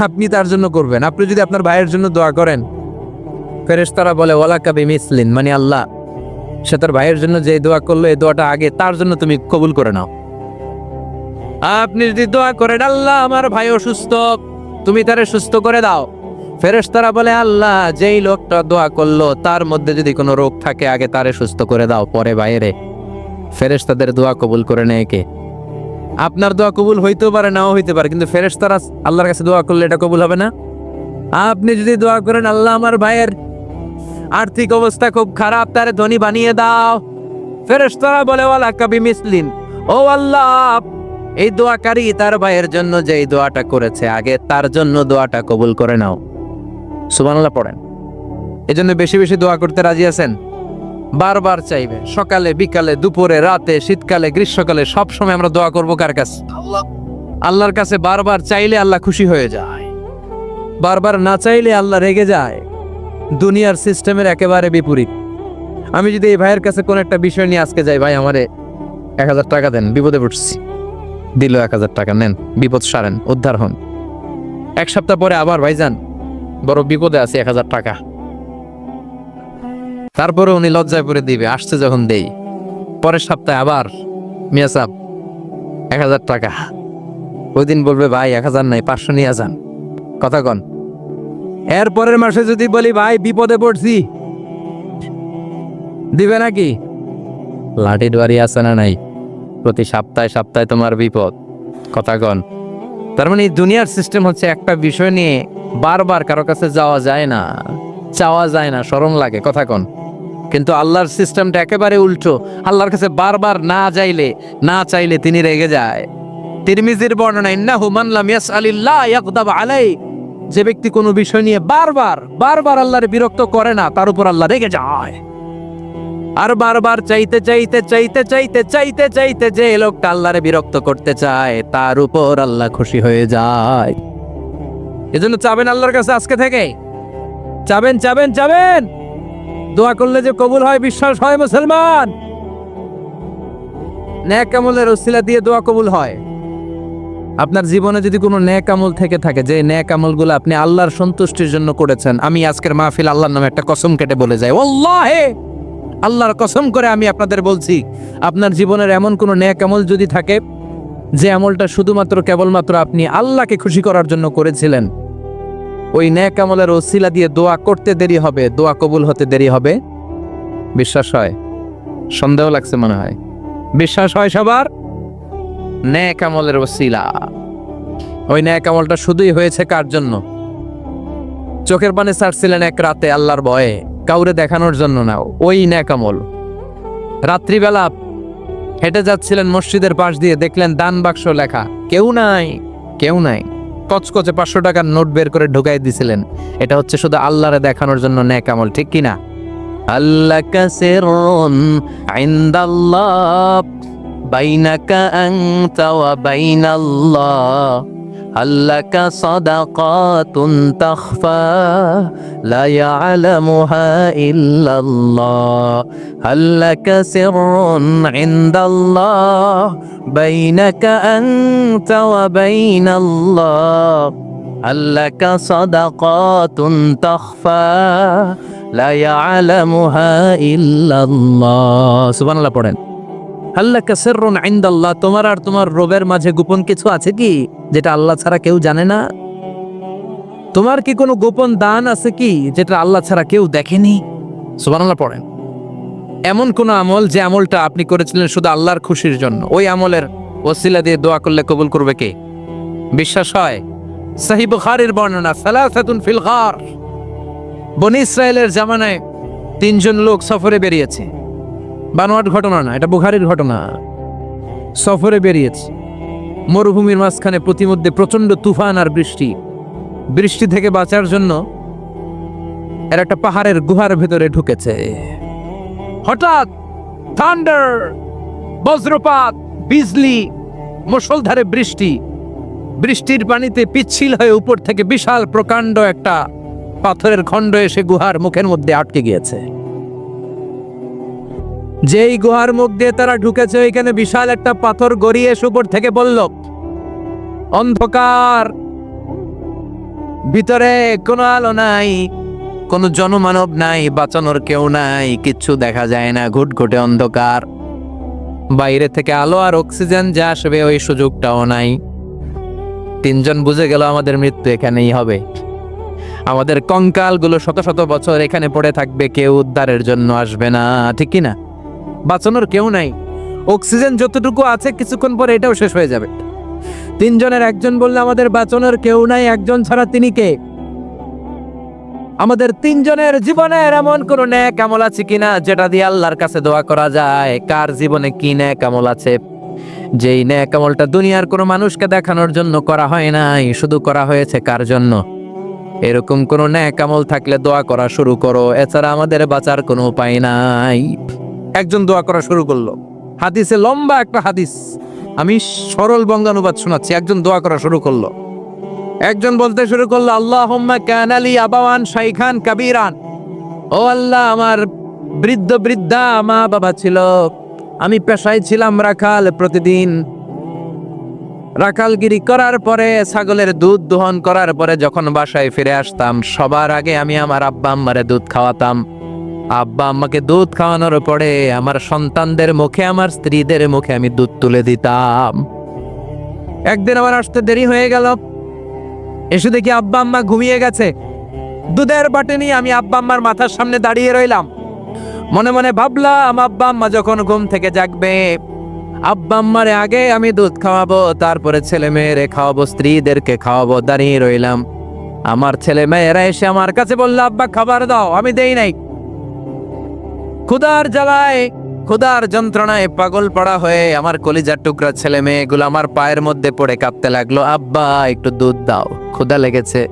আপনি তার জন্য করবেন। আপনি যদি আপনার ভাইয়ের জন্য দোয়া করেন, ফেরেশতারা বলে ওয়ালা কাবি মিসলিন, মানে আল্লাহ সে তার ভাইয়ের জন্য যে দোয়া করলো এই দোয়াটা আগে তার জন্য তুমি কবুল করে নাও। আপনি যদি দোয়া করেন আল্লাহ আমার ভাই অসুস্থ, তুমি তারে সুস্থ করে দাও, ফেরেশতারা বলে আল্লাহ যেই লোকটা দোয়া করলো তার মধ্যে যদি কোনো রোগ থাকে আগে তারে সুস্থ করে দাও, পরে বাইরে। ফেরেশতাদের দোয়া কবুল করে নেয় কে? আপনার দোয়া কবুল হইতেও পারে নাও হইতে পারে, কিন্তু ফেরেশতারা আল্লাহর কাছে দোয়া করলে এটা কবুল হবে না? আপনি যদি দোয়া করেন আল্লাহ আমার ভাইয়ের আর্থিক অবস্থা খুব খারাপ, তারে ধনী বানিয়ে দাও, ফেরেশতারা বলে ওয়ালা কাবি মিসলিন, ও আল্লাহ এই দোয়াকারী তার ভাইয়ের জন্য যে এই দোয়াটা করেছে আগে তার জন্য দোয়াটা কবুল করে নাও। সুবহানাল্লাহ পড়েন। এজন্য বেশি বেশি দোয়া করতে রাজি আছেন? বারবার চাইবে, সকালে বিকালে দুপুরে রাতে শীতকালে গ্রীষ্মকালে সব সময় আমরা দোয়া করব কার কাছে? আল্লাহর কাছে। বারবার চাইলে আল্লাহ খুশি হয়ে যায়, বারবার না চাইলে আল্লাহ রেগে যায়। দুনিয়ার সিস্টেমের একেবারে বিপরীত। আমি যদি এই ভাইয়ের কাছে কোন একটা বিষয় নিয়ে আজকে যাই, ভাই আমারে 1000 টাকা দেন, বিপদে পড়ছি, দিল 1000 টাকা, নেন বিপদ সারেন, উদ্ধার হন। এক সপ্তাহ পরে আবার ভাইজান বড় বিপদে আছে, 1000 টাকা, তারপরে উনি লজ্জায় পড়ে দিবে, আসছে যখন দেই। পরের সপ্তাহে আবার মিয়া সাহেব 1000 টাকা, ওই দিন বলবে ভাই 1000 নাই 500 নিয়ে যান, কথা কন। এর পরের মাসে যদি বলি ভাই বিপদে পড়ছি, দিবে নাকি? লাঠির বাড়ি আছে না নাই? প্রতি সপ্তাহে সপ্তাহে তোমার বিপদ, কথা কন। তার মানে এই দুনিয়ার সিস্টেম হচ্ছে একটা বিষয় নিয়ে বারবার কারো কাছে যাওয়া যায় না, চাওয়া যায় না, শরম লাগে, কথা কন। কিন্তু আল্লাহর সিস্টেমটা একেবারে উল্টো। আল্লাহর কাছে বারবার না চাইলে তিনি রেগে যায়। তিরমিজির বর্ণনা, ইন্নাহু মান লাম ইয়াসআলিল্লাহ ইয়াগদাব আলাইহি, যে ব্যক্তি কোনো বিষয় নিয়ে বারবার আল্লাহর বিরক্ত করে না তার উপর আল্লাহ রেগে যায়। আর বারবার চাইতে যে লোকটা আল্লাহরে বিরক্ত করতে চায় তার উপর আল্লাহ খুশি হয়ে যায়। এজন্য চাবেন আল্লাহর কাছে, আজকে থেকে চাবেন। দোয়া করলে যে কবুল হয় বিশ্বাস হয় মুসলমান। নেক আমলের ওসিলা দিয়ে দোয়া কবুল হয়। আপনার জীবনে যদি কোনো নেক আমল থেকে থাকে, যে নেক আমলগুলো আপনি আল্লাহর সন্তুষ্টির জন্য করেছেন, আমি আজকের মাহফিল আল্লাহর নামে একটা কসম কেটে বলে যাই, ওয়াল্লাহি আল্লাহর কসম করে আমি আপনাদের বলছি, আপনার জীবনের এমন কোনো নেক আমল যদি থাকে যে আমলটা শুধুমাত্র কেবলমাত্র আপনি আল্লাহকে খুশি করার জন্য করেছিলেন, ওই নেক আমলের ওসিলা দিয়ে দোয়া করতে দেরি হবে, দোয়া কবুল হতে দেরি হবে। বিশ্বাস হয়? সন্দেহ লাগছে মনে হয়। বিশ্বাস হয় সবার? নেক আমলের ওসিলা, ওই নেক আমলটা শুধুই হয়েছে কার জন্য? চোখের পানি ছাড়ছিলেন এক রাতে আল্লাহর ভয়ে, কাউরে দেখানোর জন্য না। ওই নেক আমল। রাত্রিবেলা হেঁটে যাচ্ছিলেন মসজিদের পাশ দিয়ে, দেখলেন দান বাক্স লেখা, কেউ নাই, কচকচে 500 টাকার নোট বের করে ঢুকাই দিছিলেন। এটা হচ্ছে শুধু আল্লাহরে দেখানোর জন্য নেক আমল, ঠিক কিনা? আল্লাকা সিররুন ইনদাল্লাহ বাইনাকা আনতা ওয়া বাইনাল্লাহ, আল্লাকা সাদাকাতুন তাখফা লা ইয়ালামুহা ইল্লাল্লাহ, আল্লাকা সিররুন ইনদাল্লাহ বাইনাকা আনতা ওয়া বাইনাল্লাহ, আল্লাকা সাদাকাতুন তাখফা লা ইয়ালামুহা ইল্লাল্লাহ। সুবহানাল্লাহ পড়েন। আল্লাকা সিররুন ইনদাল্লাহ, তোমার আর তোমার রবের মাঝে গোপন কিছু আছে কি যেটা আল্লাহ ছাড়া কেউ জানে না? তোমার কি কোনো গোপন দান আছে কি যেটা আল্লাহ ছাড়া কেউ দেখেনি? সুবহানাল্লাহ পড়েন। এমন কোন আমল যে আমলটা আপনি করেছিলেন শুধু আল্লাহর খুশির জন্য, ওই আমলের ওসিলা দিয়ে দোয়া করলে কবুল করবে কে? বিশ্বাস হয়? সহিহ বুখারীর বর্ণনা, সালাসাতুন ফিল গার, বনি ইসরায়েলের জামানায় 3 জন লোক সফরে বেরিয়েছে। বানোয়াট ঘটনা না, এটা বুখারীর ঘটনা। সফরে বেরিয়েছে। মরুভূমির মাঝখানে প্রতিমধ্যে প্রচন্ড তুফান আর বৃষ্টি। বৃষ্টি থেকে বাঁচার জন্য এর একটা পাহাড়ের গুহার ভেতরে ঢুকেছে। হঠাৎ থান্ডার, বজ্রপাত, বিজলি, মুষলধারে বৃষ্টি। বৃষ্টির পানিতে পিচ্ছিল হয়ে উপর থেকে বিশাল প্রকাণ্ড একটা পাথরের খণ্ড এসে গুহার মুখের মধ্যে আটকে গিয়েছে। যেই গুহার মুখ দিয়ে তারা ঢুকেছে, ওইখানে বিশাল একটা পাথর গড়িয়ে এসে উপর থেকে বলল, অন্ধকার, ভিতরে কোনো আলো নাই, কোনো জনমানব নাই, বাঁচানোর কেউ নাই, কিচ্ছু দেখা যায় না, ঘুটঘুটে অন্ধকার। বাইরে থেকে আলো আর অক্সিজেন যা আসবে ওই সুযোগটাও নাই। তিনজন বুঝে গেল আমাদের মৃত্যু এখানেই হবে। আমাদের কঙ্কালগুলো শত শত বছর এখানে পড়ে থাকবে, কেউ উদ্ধারের জন্য আসবে না, ঠিক কি না? বাঁচানোর কেউ নাই, অক্সিজেন যতটুকু আছে কিছুক্ষণ পরে এটাও শেষ হয়ে যাবে। তিনজনের একজন বললে, আমাদের বাঁচানোর কেউ নাই, একজন ছাড়া তিনি কে? আমাদের তিনজনের জীবনের এমন কোন নেক আমল আছে কিনা যেটা দিয়ে আল্লাহর কাছে দোয়া করা যায়? কার জীবনে কি নেক আমল আছে যেই নেক আমলটা দুনিয়ার কোনো মানুষকে দেখানোর জন্য করা হয় নাই, শুধু করা হয়েছে কার জন্য? এরকম কোন নেক আমল থাকলে দোয়া করা শুরু করো, এছাড়া আমাদের বাঁচার কোনো উপায় নাই। একজন দোয়া করা শুরু করলো। হাদিসে লম্বা একটা হাদিস, আমি সরল বঙ্গানুবাদ শোনাচ্ছি। একজন দোয়া করা শুরু করলো। একজন বলতে শুরু করলো, আল্লাহুম্মা কানা লি আবাওয়ান শাইখান কাবীরান। ও আল্লাহ, আমার বৃদ্ধ বৃদ্ধা মা বাবা ছিল, আমি পেশায় ছিলাম রাখাল। প্রতিদিন রাখালগিরি করার পরে, ছাগলের দুধ দোহন করার পরে যখন বাসায় ফিরে আসতাম, সবার আগে আমি আমার আব্বা আম্মারে দুধ খাওয়াতাম। আব্বা আম্মাকে দুধ খাওয়ানোর পরে আমার সন্তানদের মুখে, আমার স্ত্রীদের মুখে আমি দুধ তুলে দিতাম। একদিন আমার আসতে দেরি হয়ে গেল, এসে দেখি আব্বা আম্মা ঘুমিয়ে গেছে। দুধের বাটি নিয়ে আমি আব্বা আম্মার মাথার সামনে দাঁড়িয়ে রইলাম। মনে মনে ভাবলাম, আব্বা আম্মা যখন ঘুম থেকে জাগবে, আব্বা আম্মারে আগে আমি দুধ খাওয়াবো, তারপরে ছেলে মেয়েরে খাওয়াবো, স্ত্রীদেরকে খাওয়াবো। দাঁড়িয়ে রইলাম। আমার ছেলে মেয়েরা এসে আমার কাছে বললো, আব্বা খাবার দাও। আমি দেই নাই। ক্ষুধার জ্বালায়, ক্ষুধার যন্ত্রণায় পাগল পড়া হয়ে আমার কলিজার টুকরা ছেলে মেয়েগুলো আমার পায়ের মধ্যে পড়ে কাঁদতে লাগলো, আব্বা একটু দুধ দাও, ক্ষুধা লেগেছে।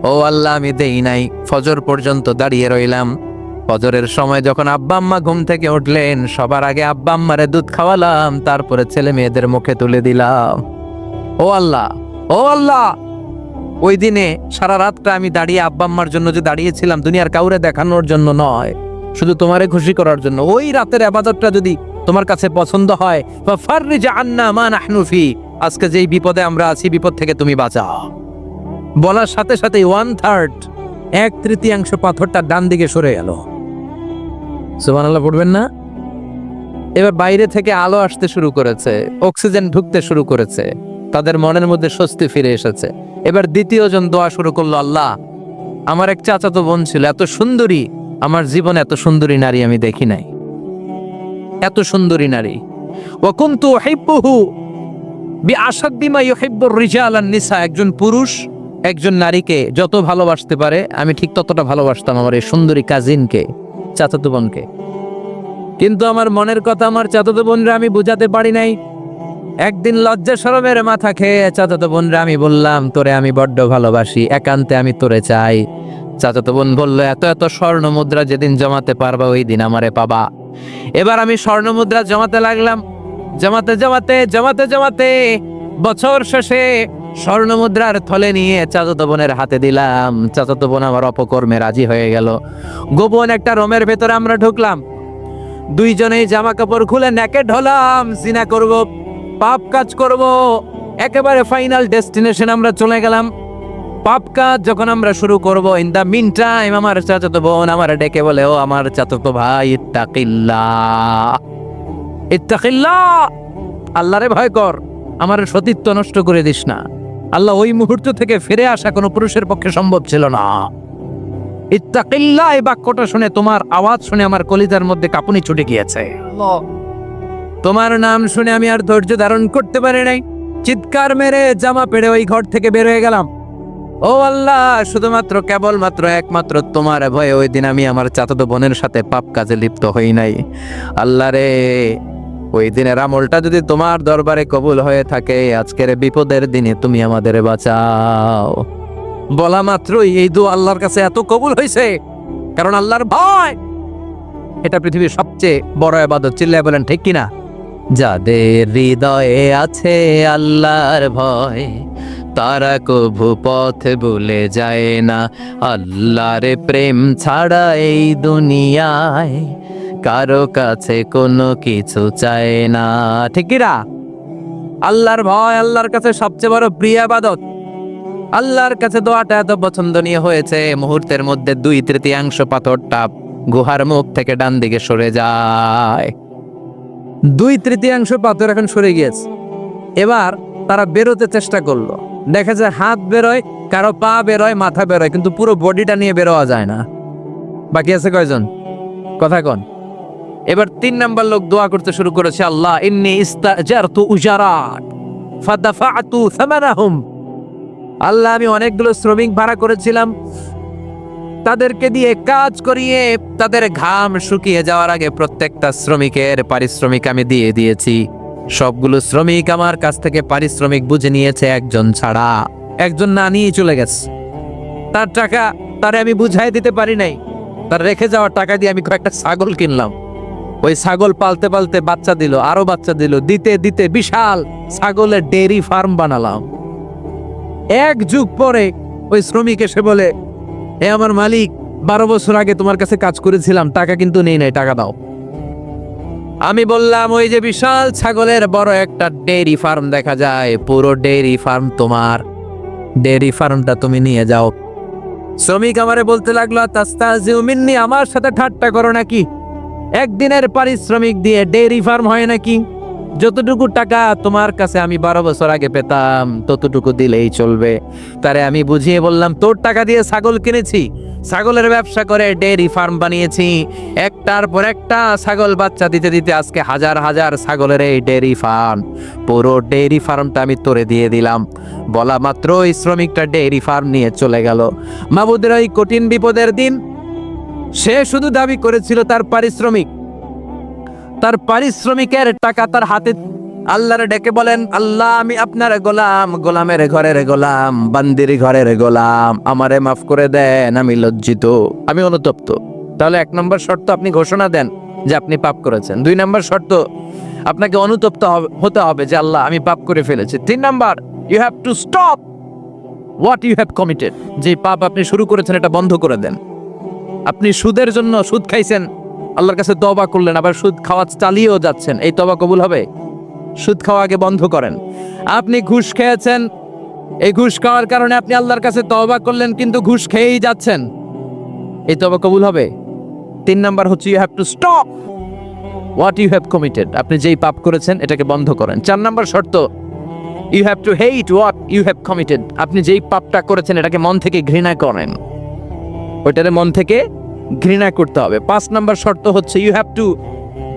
ও আল্লাহ, আমি দেই নাই। ফজর পর্যন্ত দাঁড়িয়ে রইলাম। ফজরের সময় যখন আব্বা আম্মা ঘুম থেকে উঠলেন, সবার আগে আব্বা আম্মারে দুধ খাওয়ালাম, তারপরে ছেলে মেয়েদের মুখে তুলে দিলাম। ও আল্লাহ, ও আল্লাহ, ওই দিনে সারা রাতটা আমি দাঁড়িয়ে আব্বা আম্মার জন্য যে দাঁড়িয়েছিলাম, দুনিয়ার কাউরে দেখানোর জন্য নয়, শুধু তোমারে খুশি করার জন্য। ওই রাতের ইবাদতটা যদি তোমার কাছে পছন্দ হয়, ফাররিজ আন্না মা নাহনু ফি, আজকে যেই বিপদে আমরা আছি, বিপদ থেকে তুমি বাঁচাও। বলার সাথে সাথে 1/3, 1/3 পাথরটা ডান দিকে সরে গেল। সুবহানাল্লাহ পড়বেন না? এবার বাইরে থেকে আলো আসতে শুরু করেছে, অক্সিজেন ঢুকতে শুরু করেছে, তাদের মনের মধ্যে স্বস্তি ফিরে এসেছে। এবার দ্বিতীয় জন দোয়া শুরু করলো, আল্লাহ, আমার এক চাচাতো বোন ছিল, এত সুন্দরী, আমার জীবনে এত সুন্দরী নারী আমি দেখি নাই, এত সুন্দরী নারী। ওয়া কুনতু উহিব্বুহু বিআশাদ্দি মা ইউহিব্বুর রিজাল আন নিসা, একজন পুরুষ একজন নারীকে যত ভালোবাসতে পারে, আমি ঠিক ততটা ভালোবাসতাম আমার এই সুন্দরী কাজিনকে, চাচাতো বোনকে। কিন্তু আমার মনের কথা আমার চাচাতো বোনরা আমি বুঝাতে পারি নাই। একদিন লজ্জা শরমের মাথা খেয়ে চাচাতো বোনরা আমি বললাম, তোরে আমি বড্ড ভালোবাসি, একান্তে আমি তোরে চাই। চাচাতো বোন বলল, এত এত স্বর্ণ মুদ্রা যেদিন জমাতে পারবা ওই দিন আমারে পাবা। এবার আমি স্বর্ণ মুদ্রা জমাতে লাগলাম। জমাতে জমাতে জমাতে জমাতে বছর শেষে স্বর্ণ মুদ্রার থলে নিয়ে চাচাতো বোনের হাতে দিলাম। চাচাতো বোন আমার অপকর্মে রাজি হয়ে গেল। গোপন একটা রুমের ভেতরে আমরা ঢুকলাম, দুইজনেই জামা কাপড় খুলে নেকেড হলাম, জিনা করব, পাপ কাজ করব। একেবারে ফাইনাল ডেস্টিনেশন আমরা চলে গেলাম। পাপ কাজ যখন আমরা শুরু করব, ইন দা মিন টাইম আমার চাচাতো বোন আমার ডেকে বলে, ও আমার চাচাতো ভাই, ইত্তাকিল্লাহ, ইত্তাকিল্লাহ, আল্লাহরে ভয় কর, আমার সতীত্ব নষ্ট করে দিস না। আল্লাহ ওই মুহূর্ত থেকে ফিরে আসা কোনো পুরুষের পক্ষে সম্ভব ছিল না। ইত্তাকিল্লাহ, এই বাক্যটা শুনে, তোমার আওয়াজ শুনে আমার কলিজার মধ্যে কাঁপুনি ছুটে গিয়েছে। তোমার নাম শুনে আমি আর ধৈর্য ধারণ করতে পারি নাই, চিৎকার মেরে জামা পেড়ে ওই ঘর থেকে বের হয়ে গেলাম। ও আল্লাহ, শুধুমাত্র কেবলমাত্র একমাত্র তোমার ভয়ে ওই দিন আমি আমার চাচাতো বোনের সাথে পাপ কাজে লিপ্ত হই নাই। আল্লাহ রে, ওই দিনের আমলটা যদি তোমার দরবারে কবুল হয়ে থাকে, আজকের বিপদের দিনে তুমি আমাদের বাঁচাও। বলা মাত্রই এই দোয়া আল্লাহর কাছে এত কবুল হয়েছে, কারণ আল্লাহর ভয় এটা পৃথিবীর সবচেয়ে বড় ইবাদত। চিল্লায় বলেন ঠিক কিনা? যাদের হৃদয়ে আছে আল্লাহর ভয়, তারা কভু পথ ভুলে যায় না। আল্লাহর প্রেম ছাড়া এই দুনিয়ায় কারো কাছে কোনো কিছু চায় না। ঠিক কিনা? আল্লাহর ভয় আল্লাহর কাছে সবচেয়ে বড় প্রিয় ইবাদত। আল্লাহর কাছে দোয়াটা এত পছন্দনীয় হয়েছে, মুহূর্তের মধ্যে 2/3 পাথরটা গুহার মুখ থেকে ডান দিকে সরে যায়। 2/3 পাথর এখন সরে গিয়েছে। এবার তারা বেরোতে চেষ্টা করলো, দেখা যায় হাত বেরোয়, কারো পা বেরোয়, মাথা বেরোয়, কিন্তু পুরো বডিটা নিয়ে বেরোয়া যায় না। বাকি আছে কয়জন? কথা কন। এবার 3 নাম্বার লোক দোয়া করতে শুরু করেছে, আল্লাহ ইন্নী ইস্তাজারতু উজারাত ফাদাফাতু সামানাহুম। আল্লাহ আমি অনেকগুলো শ্রমিক ভাড়া করেছিলাম, তাদেরকে দিয়ে কাজ করিয়ে তাদের ঘাম শুকিয়ে যাওয়ার আগে প্রত্যেকটা শ্রমিকের পারিশ্রমিক আমি দিয়ে দিয়েছি। সবগুলো শ্রমিক আমার কাছ থেকে পারিশ্রমিক বুঝে নিয়েছে, একজন ছাড়া। একজন না নিয়ে চলে গেছে। তার টাকা তারে আমি বুঝাই দিতে পারি নাই। তার রেখে যাওয়ার টাকা দিয়ে আমি কয়েকটা ছাগল কিনলাম। ওই ছাগল পালতে পালতে বাচ্চা দিল, আরো বাচ্চা দিল, দিতে দিতে বিশাল ছাগলের ডেইরি ফার্ম বানালাম। 1 যুগ পরে ওই শ্রমিক এসে বলে, এ আমার মালিক, 12 বছর আগে তোমার কাছে কাজ করেছিলাম, টাকা কিন্তু নেই নাই, টাকা দাও। আমি বললাম, ওই যে বিশাল ছাগলের বড় একটা ডেইরি ফার্ম দেখা যায়, পুরো ডেইরি ফার্ম তোমার, ডেইরি ফার্মটা তুমি নিয়ে যাও। শ্রমিক আমারে বলতে লাগলো, তাস্তাজিউ মিন্নি, আমার সাথে ঠাট্টা করো নাকি? একদিনের পারিশ্রমিক দিয়ে ডেইরি ফার্ম হয় নাকি? যতটুকু টাকা তোমার কাছে আমি 12 বছর আগে পেতাম ততটুকু দিলেই চলবে। তারে আমি বুঝিয়ে বললাম, তোর টাকা দিয়ে ছাগল কিনেছি, ছাগলের ব্যবসা করে ডেইরি ফার্ম বানিয়েছি, একটার পর একটা ছাগল বাচ্চা দিতে দিতে আজকে হাজার হাজার ছাগলের এই ডেইরি ফার্ম, পুরো ডেইরি ফার্মটা আমি তোরে দিয়ে দিলাম। বলা মাত্র ওই শ্রমিকটা ডেইরি ফার্ম নিয়ে চলে গেল। মাবুদের ওই কঠিন বিপদের দিন সে শুধু দাবি করেছিল তার পারিশ্রমিক, তার পারিশ্রমিকের টাকা তার হাতে। আল্লাহরে ডেকে বলেন, আল্লাহ আমি আপনার গোলাম, গোলামের ঘরের গোলাম, বান্দির ঘরের গোলাম, আমারে মাফ করে দেন, আমি লজ্জিত, আমি অনুতপ্ত। তাহলে 1 নম্বর শর্ত আপনি ঘোষণা দেন যে আপনি পাপ করেছেন। 2 নম্বর শর্ত আপনাকে অনুতপ্ত হতে হবে যে আল্লাহ আমি পাপ করে ফেলেছি। 3 number, you have to stop what you have committed. যে পাপ আপনি শুরু করেছেন এটা বন্ধ করে দেন। আপনি সুদের জন্য সুদ খাইছেন, আল্লাহর কাছে তওবা করলেন, আবার সুদ খাওয়া চালিয়েও যাচ্ছেন, এই তওবা কবুল হবে? সুদ খাওয়া আগে বন্ধ করেন। আপনি ঘুষ খেয়েছেন, এই ঘুষ খাওয়ার কারণে আপনি আল্লাহর কাছে তওবা করলেন, কিন্তু ঘুষ খেয়েই যাচ্ছেন, এই তওবা কবুল হবে? 3 নাম্বার হচ্ছে you have to stop what you have committed. আপনি যেই পাপ করেছেন এটাকে বন্ধ করেন। 4 নাম্বার শর্ত, you have to hate what you have committed. আপনি যেই পাপটা করেছেন এটাকে মন থেকে ঘৃণা করেন, ওইটারে মন থেকে ঘৃণা করতে হবে। 5 নাম্বার শর্ত হচ্ছে you have to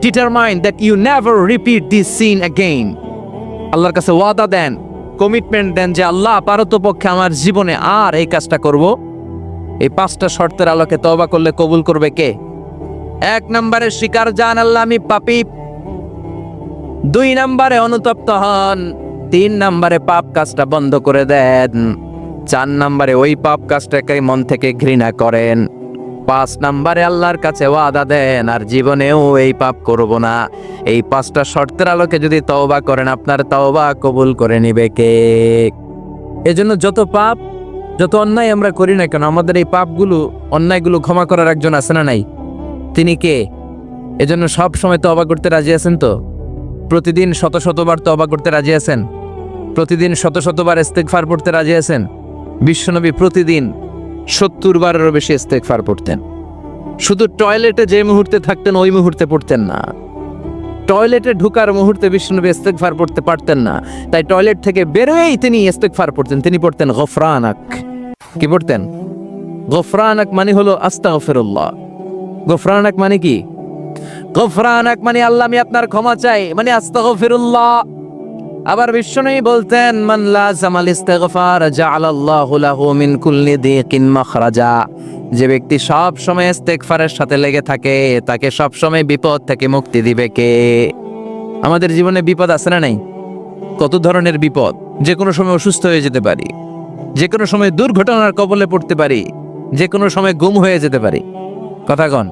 determine that you never repeat this sin again. আল্লাহর কাছে ওয়াদা দেন, কমিটমেন্ট দেন যে আল্লাহ পারতপক্ষে আমার জীবনে আর এই কাজটা করব। এই 5টা শর্তের আলোকে তওবা করলে কবুল করবে কে? 1 নম্বরে স্বীকার জান আল্লাহ আমি পাপী, 2 নম্বরে অনুতপ্ত হন, 3 নম্বরে পাপ কাজটা বন্ধ করে দেন, 4 নম্বরে ওই পাপ কাজটাকে মন থেকে ঘৃণা করেন, 5 নম্বরে আল্লাহর কাছে ওয়াদা দেন আর জীবনেও এই পাপ করব না। এই 5টা শর্তের আলোকে যদি তওবা করেন আপনার তওবা কবুল করে নিবে কে? এজন্য যত পাপ যত অন্যায় আমরা করি না কেন, আমাদের এই পাপগুলো অন্যায়গুলো ক্ষমা করার একজন আছে না নাই? তিনি কে? এজন্য সব সময় তওবা করতে রাজি আছেন তো? প্রতিদিন শত শতবার তওবা করতে রাজি আছেন? প্রতিদিন শত শতবার ইস্তেগফার পড়তে রাজি আছেন? বিশ্বনবী প্রতিদিন 70 বারেরও বেশি ইস্তেগফার পড়তেন। শুধু টয়লেটে যে মুহূর্তে থাকতেন ওই মুহূর্তে পড়তেন না, টয়লেটে ঢুকার মুহূর্তে বিশ্বনবী ইস্তেগফার পড়তে পারতেন না, তাই টয়লেট থেকে বেরোয়েই তিনি ইস্তেগফার পড়তেন। তিনি পড়তেন গফরানাক। কি পড়তেন? গফরানাক মানে হলো আস্তাগফিরুল্লাহ। গফরানাক মানে কি? গফরানাক মানে আল্লাহ আমি আপনার ক্ষমা চাই, মানে আস্তাগফিরুল্লাহ। আবার বিশ্বনবী বলতেন মান লাযামাল ইস্তিগফার জাআলাল্লাহু লাহু মিন কুল্লি দিকিন মাখরাজা। যে ব্যক্তি সব সময় ইস্তেগফারের সাথে লেগে থাকে তাকে সব সময় বিপদ থেকে মুক্তি দিবে কে? আমাদের জীবনে বিপদ আছে না নাই? কত ধরনের বিপদ! যে কোনো সময় অসুস্থ হয়ে যেতে পারি, যে কোনো সময় দুর্ঘটনার কবলে পড়তে পারি, যে কোনো সময় গুম হয়ে যেতে পারি। কথা কন,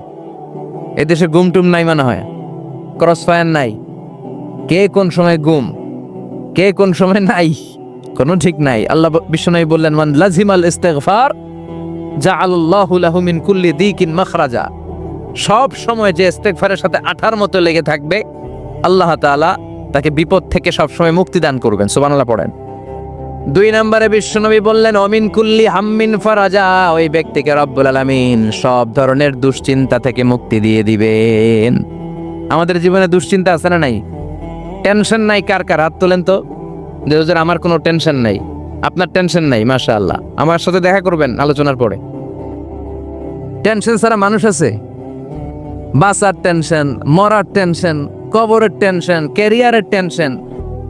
এদেশে গুম টুম নাই মনে হয়, ক্রস ফায়ার নাই, কে কোন সময় গুম, কে কোন সময় নাই, কোনো ঠিক নাই। আল্লাহ বিশ্বনবী বললেন, মান লাজিমাল ইস্তিগফার জাআলাল্লাহু লাহু মিন কুল্লি দিকিন মাখরাজা। সব সময় যে ইস্তিগফারের সাথে আঠার মতো লেগে থাকবে, আল্লাহ তাআলা তাকে বিপদ থেকে সব সময় মুক্তি দান করবেন। সুবহানাল্লাহ পড়েন। 2 নম্বরে বিশ্বনবী বললেন, অমিন কুল্লি হাম্মিন ফারাজা। ওই ব্যক্তিকে রব্বুল আলামিন সব ধরনের দুশ্চিন্তা থেকে মুক্তি দিয়ে দিবেন। আমাদের জীবনে দুশ্চিন্তা আছে না নাই? টেনশন নাই কার কার? হাত তোলেন তো। যে হুজুর আমার কোনো টেনশন নাই। আপনার টেনশন নাই, মাশাআল্লাহ। আমার সাথে দেখা করবেন আলোচনার পরে। টেনশন ছাড়া মানুষ আছে? বাঁচার টেনশন, মরার টেনশন, কবরের টেনশন, ক্যারিয়ারের টেনশন,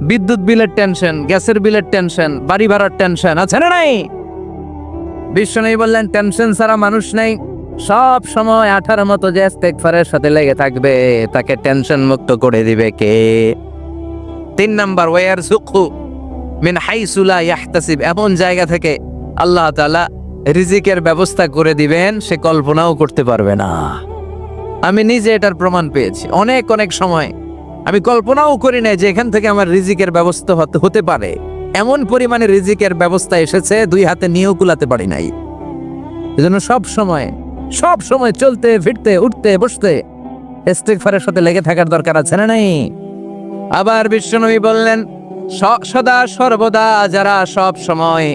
বিদ্যুৎ বিলের টেনশন, গ্যাসের বিলের টেনশন, বাড়ি ভাড়ার টেনশন আছে না নাই? বিশ্বনবী বললেন, টেনশন ছাড়া মানুষ নেই। সব সময় আঠার মতো যে ইস্তিগফারের সাথে লেগে থাকবে, তাকে টেনশন মুক্ত করে দিবে কে? 3 নাম্বার, ওয়ারযুকহু মিন হাইসু লা ইয়াহতাসিব। এমন জায়গা থেকে আল্লাহ তাআলা রিজিকের ব্যবস্থা করে দিবেন, সে কল্পনাও করতে পারবে না। আমি নিজে এটার প্রমাণ পেয়েছি। অনেক অনেক সময় আমি কল্পনাও করি না যে এখান থেকে আমার রিজিকের ব্যবস্থা হতে পারে। এমন পরিমাণে রিজিকের ব্যবস্থা এসেছে, 2 হাতে নিয়েও কুলাতে পারি নাই। এজন্য সব সময় চলতে ফিরতে উঠতে বসতে ইস্তিগফারের সাথে লেগে থাকার দরকার আছে না নাই? আবার বিশ্বনবী বললেন, সদা সর্বদা যারা সব সময়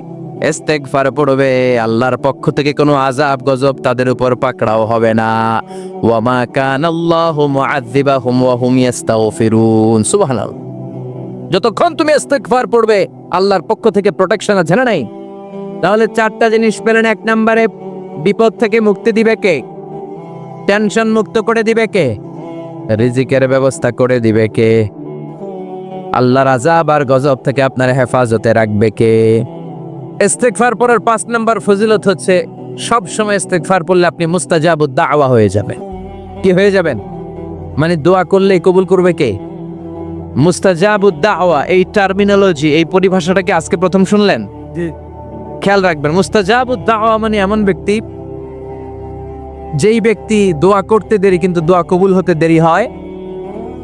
ইস্তিগফার পড়বে, আল্লাহর পক্ষ থেকে কোনো আযাব গজব তাদের উপর পাকড়াও হবে না। ওয়া মা কানাল্লাহু মুআযযিবাহুম ওয়া হুম ইস্তাগফিরুন। সুবহানাল্লাহ। যতক্ষণ তুমি ইস্তিগফার পড়বে, আল্লাহর পক্ষ থেকে প্রোটেকশন আছে না নাই? তাহলে 4টা জিনিস পেলেন। 1 নম্বরে, বিপদ থেকে মুক্তি দিবে কে? টেনশন মুক্ত করে দিবে কে? রিজিকের ব্যবস্থা করে দিবে কে? আল্লাহর আযাব আর গজব থেকে আপনার হেফাজতে রাখবে কে? ইস্তিগফার পড়ার 5 নম্বর ফজিলত হচ্ছে, সব সময় ইস্তিগফার পড়লে আপনি মুস্তাজাবুদ দাওয়া হয়ে যাবেন। কি হয়ে যাবেন? মানে দোয়া করলেই কবুল করবে কে? মুস্তাজাবুদ দাওয়া, এই টার্মিনোলজি, এই পরিভাষাটাকে আজকে প্রথম শুনলেন? খেয়াল রাখবেন, মুস্তাজাবুদ দাওয়া মানে এমন ব্যক্তি, যেই ব্যক্তি দোয়া করতে দেরি কিন্তু দোয়া কবুল হতে দেরি হয়।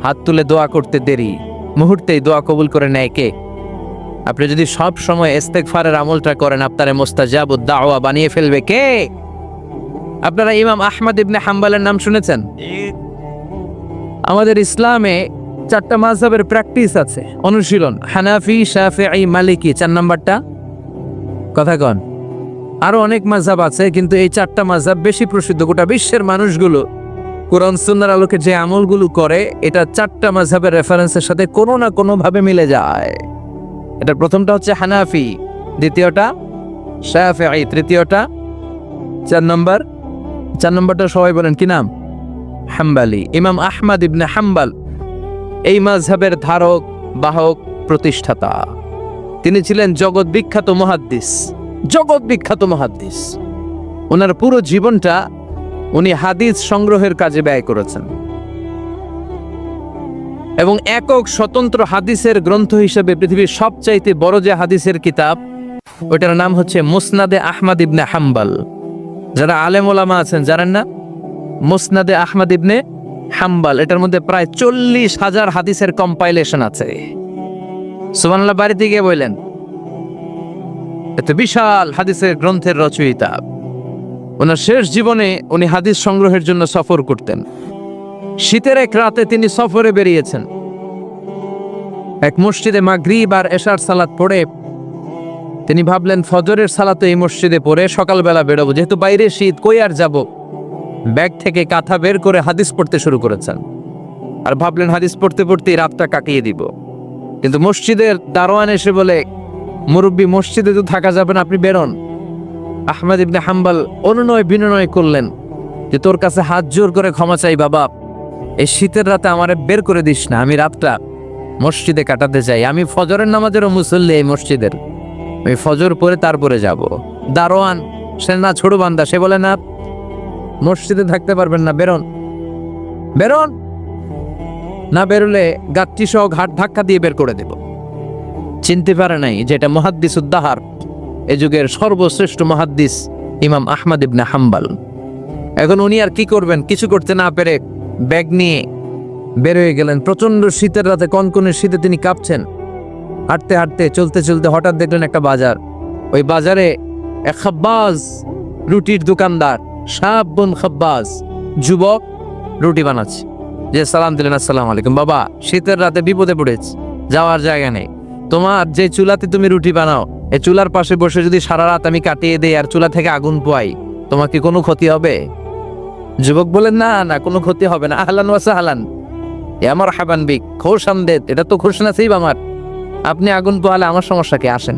হাত তুলে দোয়া করতে দেরি, মুহূর্তেই দোয়া কবুল করে নেয় কে? আপনি যদি সব সময় ইস্তিগফারের আমলটা করেন, আপনারে মুস্তাজাবুদ দাওয়া বানিয়ে ফেলবে কে? আপনারা ইমাম আহমদ ইবনে হাম্বলের নাম শুনেছেন? আমাদের ইসলামে 4টা মাযহাবের প্র্যাকটিস আছে, অনুশীলন। হানাফি, শাফিঈ, মালিকি। 4 নাম্বারটা কথা কন। আরো অনেক মাযহাব আছে, কিন্তু এই 4টা মাযহাব বেশি প্রসিদ্ধ। গোটা বিশ্বের মানুষগুলো কোরআন সুন্নাহর আলোকে যে আমলগুলো করে, এটা 4টা মাযহাবের রেফারেন্সের সাথে কোনো না কোনো ভাবে মিলে যায়। এটা প্রথমটা হচ্ছে হানাফি, দ্বিতীয়টা শাফিঈ, তৃতীয়টা 4 নম্বরটা সবাই বলেন কি নাম? হাম্বলি। ইমাম আহমদ ইবনে হাম্বল এই মাযহাবের ধারক বাহক প্রতিষ্ঠাতা। তিনি ছিলেন জগৎ বিখ্যাত মুহাদ্দিস। ওনার পুরো জীবনটা উনি হাদিস সংগ্রহের কাজে ব্যয় করেছেন, এবং একক স্বতন্ত্র হাদিসের গ্রন্থ হিসেবে পৃথিবীর সবচাইতে বড় যে হাদিসের কিতাব, ওইটার নাম হচ্ছে মুসনাদে আহমদ ইবনে হাম্বল। যারা আলেম ওলামা আছেন জানেন না? মুসনাদে আহমদ ইবনে হাম্বল, এটার মধ্যে প্রায় 40,000 হাদিসের কম্পাইলেশন আছে। সুবহানাল্লাহ, বাড়িতে গিয়ে বললেন, এত বিশাল হাদিসের গ্রন্থের রচয়িতা। ওনার শেষ জীবনে উনি হাদিস সংগ্রহের জন্য সফর করতেন। শীতের এক রাতে তিনি সফরে বেরিয়েছেন। এক মসজিদে মাগরিব আর এশার সালাত পড়ে তিনি ভাবলেন, ফজরের সালাত এই মসজিদে পড়ে সকালবেলা বেরোবো, যেহেতু বাইরে শীত, কই আর যাব। ব্যাগ থেকে কাঁথা বের করে হাদিস পড়তে শুরু করেছেন, আর ভাবলেন হাদিস পড়তে পড়তেই রাতটা কাটিয়ে দিব। কিন্তু মসজিদের দারোয়ান এসে বলে, মুরব্বী, মসজিদে তো থাকা যাবে না, আপনি বেরোন। আহমদ ইবনে হাম্বল অনুনয় বিনয় করলেন যে, তোর কাছে হাত জোর করে ক্ষমা চাই বাবা, এই শীতের রাতে আমারে বের করে দিস না, আমি রাতটা মসজিদে কাটাতে চাই। আমি ফজরের নামাজেরও মুসল্লি এই মসজিদের, আমি ফজর পরে তারপরে যাব। দারোয়ান সে না ছোট বান্দা, সে বলে, না, মসজিদে থাকতে পারবেন না, বেরোন। না বেরোলে গাত্রী সহ ঘাট ধাক্কা দিয়ে বের করে দেব। চিনতে পারে নাই যেটা মুহাদ্দিস উদ্দাহার, এ যুগের সর্বশ্রেষ্ঠ মুহাদ্দিস ইমাম আহমদ ইবনে হাম্বল। এখন উনি আর কি করবেন, কিছু করতে না পেরে ব্যাগ নিয়ে বের হয়ে গেলেন। প্রচন্ড শীতের রাতে, কনকনে শীতে তিনি কাঁপছেন। হাঁটতে হাঁটতে চলতে চলতে হঠাৎ দেখলেন একটা বাজার। ওই বাজারে এক খাব্বাজ, রুটির দোকানদার, শাবুন খাব্বাজ, যুবক রুটি বানাচ্ছে। যে সালাম দিলেন, আসসালামু আলাইকুম। বাবা, শীতের রাতে বিপদে পড়েছে, যাওয়ার জায়গা নেই। তোমার যে চুলাতে তুমি রুটি বানাও, এই চুলার পাশে বসে যদি সারা রাত আমি কাটিয়ে দেই আর চুলা থেকে আগুন পোয়াই, তোমার কি কোনো ক্ষতি হবে? যুবক বলেন, না না, কোনো ক্ষতি হবে না। আহলান ওয়া সাহলান, এ আমার হাবান বিক, খোশামদেদ, এটা তো খুশ নসিব আমার। আপনি আগুন পোয়ালে আমার সমস্যা কি, আসেন।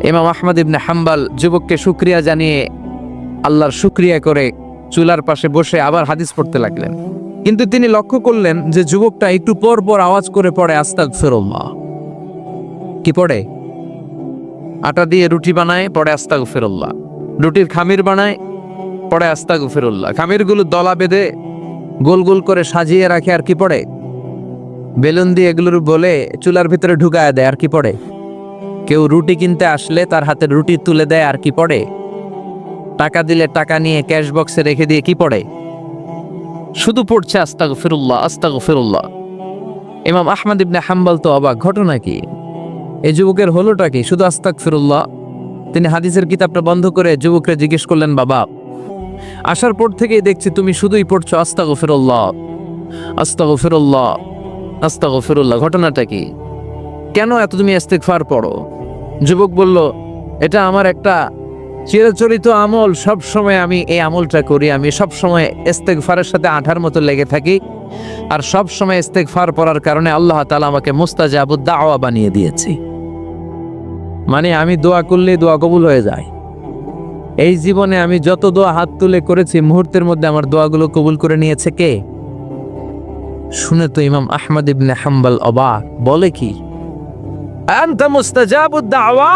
ইমাম আহমদ ইবনে হাম্বল যুবককে শুকরিয়া জানিয়ে, আল্লাহর শুকরিয়া করে চুলার পাশে বসে আবার হাদিস পড়তে লাগলেন। কিন্তু তিনি লক্ষ্য করলেন যে যুবকটা একটু পর পর আওয়াজ করে পড়ে আস্তাগফিরুল্লাহ। কি পড়ে? আটা দিয়ে রুটি বানায়, পড়ে আস্তাগফিরুল্লাহ। রুটির খামির বানায়, পড়ে আস্তাগফিরুল্লাহ। খামিরগুলো দলা বেঁধে গোল গোল করে সাজিয়ে রাখে, আর কি পড়ে? বেলুন দিয়ে এগুলোর বলে চুলার ভিতরে ঢুকায় দেয়, আর কি পড়ে? কেউ রুটি কিনতে আসলে তার হাতে রুটি তুলে দেয়, আর কি পড়ে? টাকা দিলে টাকা নিয়ে ক্যাশ বক্সে রেখে দিয়ে কি পড়ে? শুধু পড়ছে আস্তাগফিরুল্লাহ, আস্তাগফিরুল্লাহ। ইমাম আহমদ ইবনে হাম্বল তো অবাক, ঘটনা কি? এই যুবকের হলোটা কি? শুধু আস্তাগফিরুল্লাহ। তিনি হাদিসের কিতাবটা বন্ধ করে যুবককে জিজ্ঞেস করলেন, বাবা, আসার পর থেকেই দেখছি তুমি শুধুই পড়ছো আস্তাগফিরুল্লাহ, আস্তাগফিরুল্লাহ, আস্তাগফিরুল্লাহ। ঘটনাটা কি? কেন এত তুমি ইস্তিগফার পড়ো? যুবক বলল, এটা আমার একটা চিরাচরিত আমল, সব সময় আমি এই আমলটা করি। আমি সব সময় ইস্তিগফারের সাথে আঠার মতো লেগে থাকি, আর সব সময় ইস্তিগফার পড়ার কারণে আল্লাহ তাআলা আমাকে মুস্তাজাবুদ দাওয়া বানিয়ে দিয়েছে। মানে আমি দোয়া করলে দোয়া কবুল হয়ে যায়। এই জীবনে আমি যত দোয়া হাত তুলে করেছি, মুহূর্তের মধ্যে আমার দোয়াগুলো কবুল করে নিয়েছে কে? শুনে তো ইমাম আহমদ ইবনে হাম্বল অবাক, বলে কি, আনতা মুস্তাজাবুদ দাওয়া?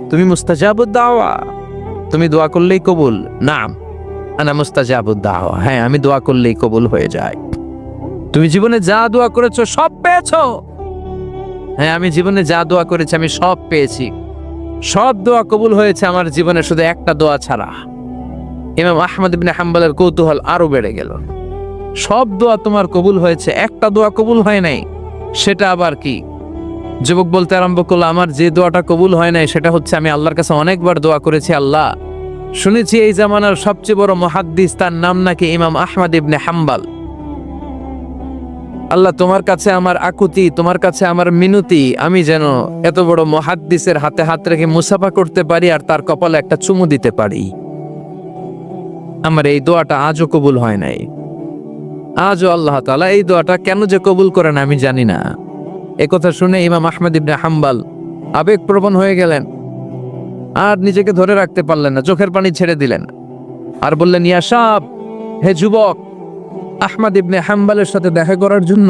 তুমি মুস্তাজাবুদ দাওয়া? তুমি দোয়া করলেই কবুল? নাম, আনা মুস্তাজাবুদ দাওয়া। হ্যাঁ, আমি দোয়া করলেই কবুল হয়ে যায়। তুমি জীবনে যা দোয়া করেছো সব পেয়েছো? হ্যাঁ, আমি জীবনে যা দোয়া করেছি আমি সব পেয়েছি। সব দোয়া কবুল হয়েছে আমার জীবনে, শুধু একটা দোয়া ছাড়া। ইমাম আহমদ ইবনে হাম্বলের কৌতূহল আরো বেড়ে গেল। সব দোয়া তোমার কবুল হয়েছে, একটা দোয়া কবুল হয় নাই, সেটা আবার কি? যুবক বলতে আরম্ভ করলো, আমার যে দোয়াটা কবুল হয় নাই সেটা হচ্ছে আমি আল্লাহর কাছে অনেকবার দোয়া করেছি, আল্লাহ, শুনেছি এই জামানার সবচেয়ে বড় মুহাদ্দিস, তার নাম নাকি ইমাম আহমদ ইবনে হাম্বল। আল্লাহ, তোমার কাছে আমার আকুতি, তোমার কাছে আমার মিনতি, আমি যেন এত বড় মুহাদ্দিসের হাতে হাত রেখে মুসাফা করতে পারি আর তার কপালে একটা চুমু দিতে পারি। আমার এই দোয়াটা আজও কবুল হয় নাই। আজও আল্লাহ তাআলা এই দোয়াটা কেন যে কবুল করেন আমি জানি না। একথা শুনে ইমাম আহমদ ইবনে হাম্বল আবেগপ্রবণ হয়ে গেলেন, আর নিজেকে ধরে রাখতে পারলেন না, চোখের পানি ছেড়ে দিলেন আর বললেন, ইয়া শাব, হে যুবক, আহমদ ইবনে হাম্বলের সাথে দেখা করার জন্য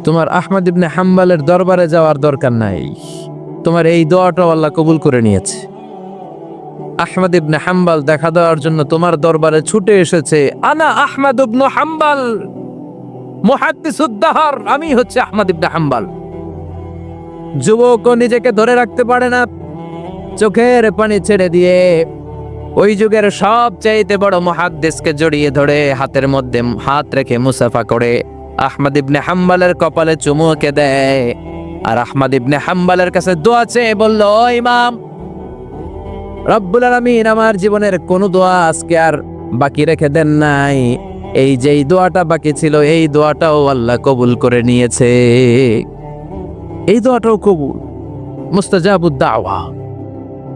তোমার আহমদ ইবনে হাম্বলের দরবারে যাওয়ার দরকার নাই। তোমার এই দোয়াটাও আল্লাহ কবুল করে নিয়েছে। আহমদ ইবনে হাম্বল দেখা দেওয়ার জন্য তোমার দরবারে ছুটে এসেছে। আনা আহমদ ইবনে হাম্বল, মুহাদ্দিসুদ দাহর, আমি হচ্ছে আহমদ ইবনে হাম্বল। যুবক নিজেকে ধরে রাখতে পারে না, চোখের পানি ছেড়ে দিয়ে ওই যুগের সবচাইতে বড় মুহাদ্দিসকে জড়িয়ে ধরে হাতের মধ্যে হাত রেখে মুসাফা করে আহমদ ইবনে হাম্বলের কপালে চুমু এঁকে দেয়। আর আহমদ ইবনে হাম্বলের কাছে দোয়া চেয়ে বলল, ও ইমাম, রব্বুল আলামিন আমার জীবনের কোনো দোয়া আজকে আর বাকি রেখে দেন নাই। এই যেই দোয়াটা বাকি ছিল এই দোয়াটাও আল্লাহ কবুল করে নিয়েছে। এই দোয়াটাও কবুল, মুস্তাজাবুদ দাওয়া।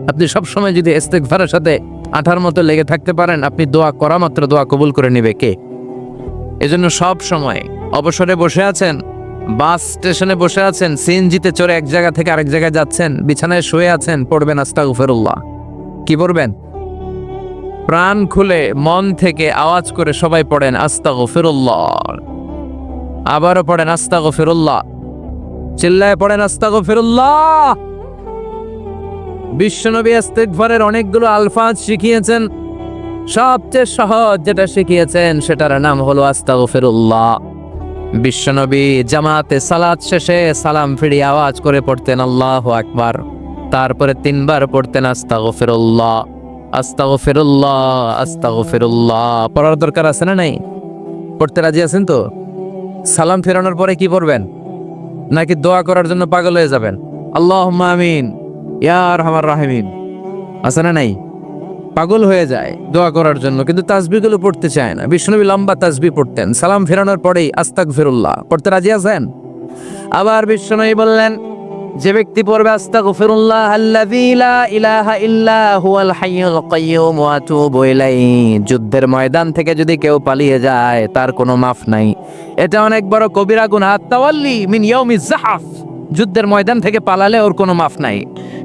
আপনি সবসময় যদি ইস্তিগফারের সাথে আঠার মতো লেগে থাকতে পারেন, আপনি দোয়া করা মাত্র দোয়া কবুল করে নেবে কে? এজন্য সব সময় অবসরে বসে আছেন, বাস স্টেশনে বসে আছেন, সিএনজিতে চড়ে এক জায়গা থেকে আরেক জায়গায় যাচ্ছেন, বিছানায় শুয়ে আছেন, পড়বেন আস্তাগফিরুল্লাহ। কি পড়বেন? প্রাণ খুলে মন থেকে আওয়াজ করে সবাই পড়েন আস্তাগফিরুল্লাহ। আবারও পড়েন আস্তাগফিরুল্লাহ, চিল্লায় পড়েন আস্তাগফিরুল্লাহ। বিশ্বনবী ইস্তিগফারের অনেকগুলো আলফাজ শিখিয়েছেন। সবচেয়ে সহজ যেটা শিখিয়েছেন সেটার নাম হলো আস্তাগফিরুল্লাহ। বিশ্বনবী জামাতে সালাত শেষে সালাম ফিরিয়ে আওয়াজ করে পড়তেন আল্লাহু আকবার, তারপরে 3 বার পড়তেন আস্তাগফিরুল্লাহ আস্তাগফিরুল্লাহ আস্তাগফিরুল্লাহ। পড়ার দরকার আছে না নাই? পড়তে রাজি আছেন তো? সালাম ফেরানোর পরে কি পড়বেন? নাকি দোয়া করার জন্য পাগল হয়ে যাবেন? আল্লাহুম্মা আমিন ইয়া আরহামার রাহিমিন, আছে না নাই? পাগল হয়ে যায় দোয়া করার জন্য, কিন্তু তাসবিহগুলো পড়তে চায় না। বিষ্ণুনবী লম্বা তাসবিহ পড়তেন, সালাম ফেরানোর পরেই আস্তাগফিরুল্লাহ পড়তে রাজি আছেন? আবার বিষ্ণুনবী বললেন, যে ব্যক্তি পড়বে আস্তাগফিরুল্লাহ আল্লাযী লা ইলাহা ইল্লা হুয়াল হাইয়ুল কাইয়্যুম ওয়া আতুবু ইলাইহি, যুদ্ধের ময়দান থেকে যদি কেউ পালিয়ে যায় তার কোনো মাফ নাই। এটা অনেক বড় কবিরা গুনাহ। তাওয়াল্লি মিন ইয়াউমিজ যাহাফ, যুদ্ধের ময়দান থেকে পালালে ওর কোনো মাফ নাই।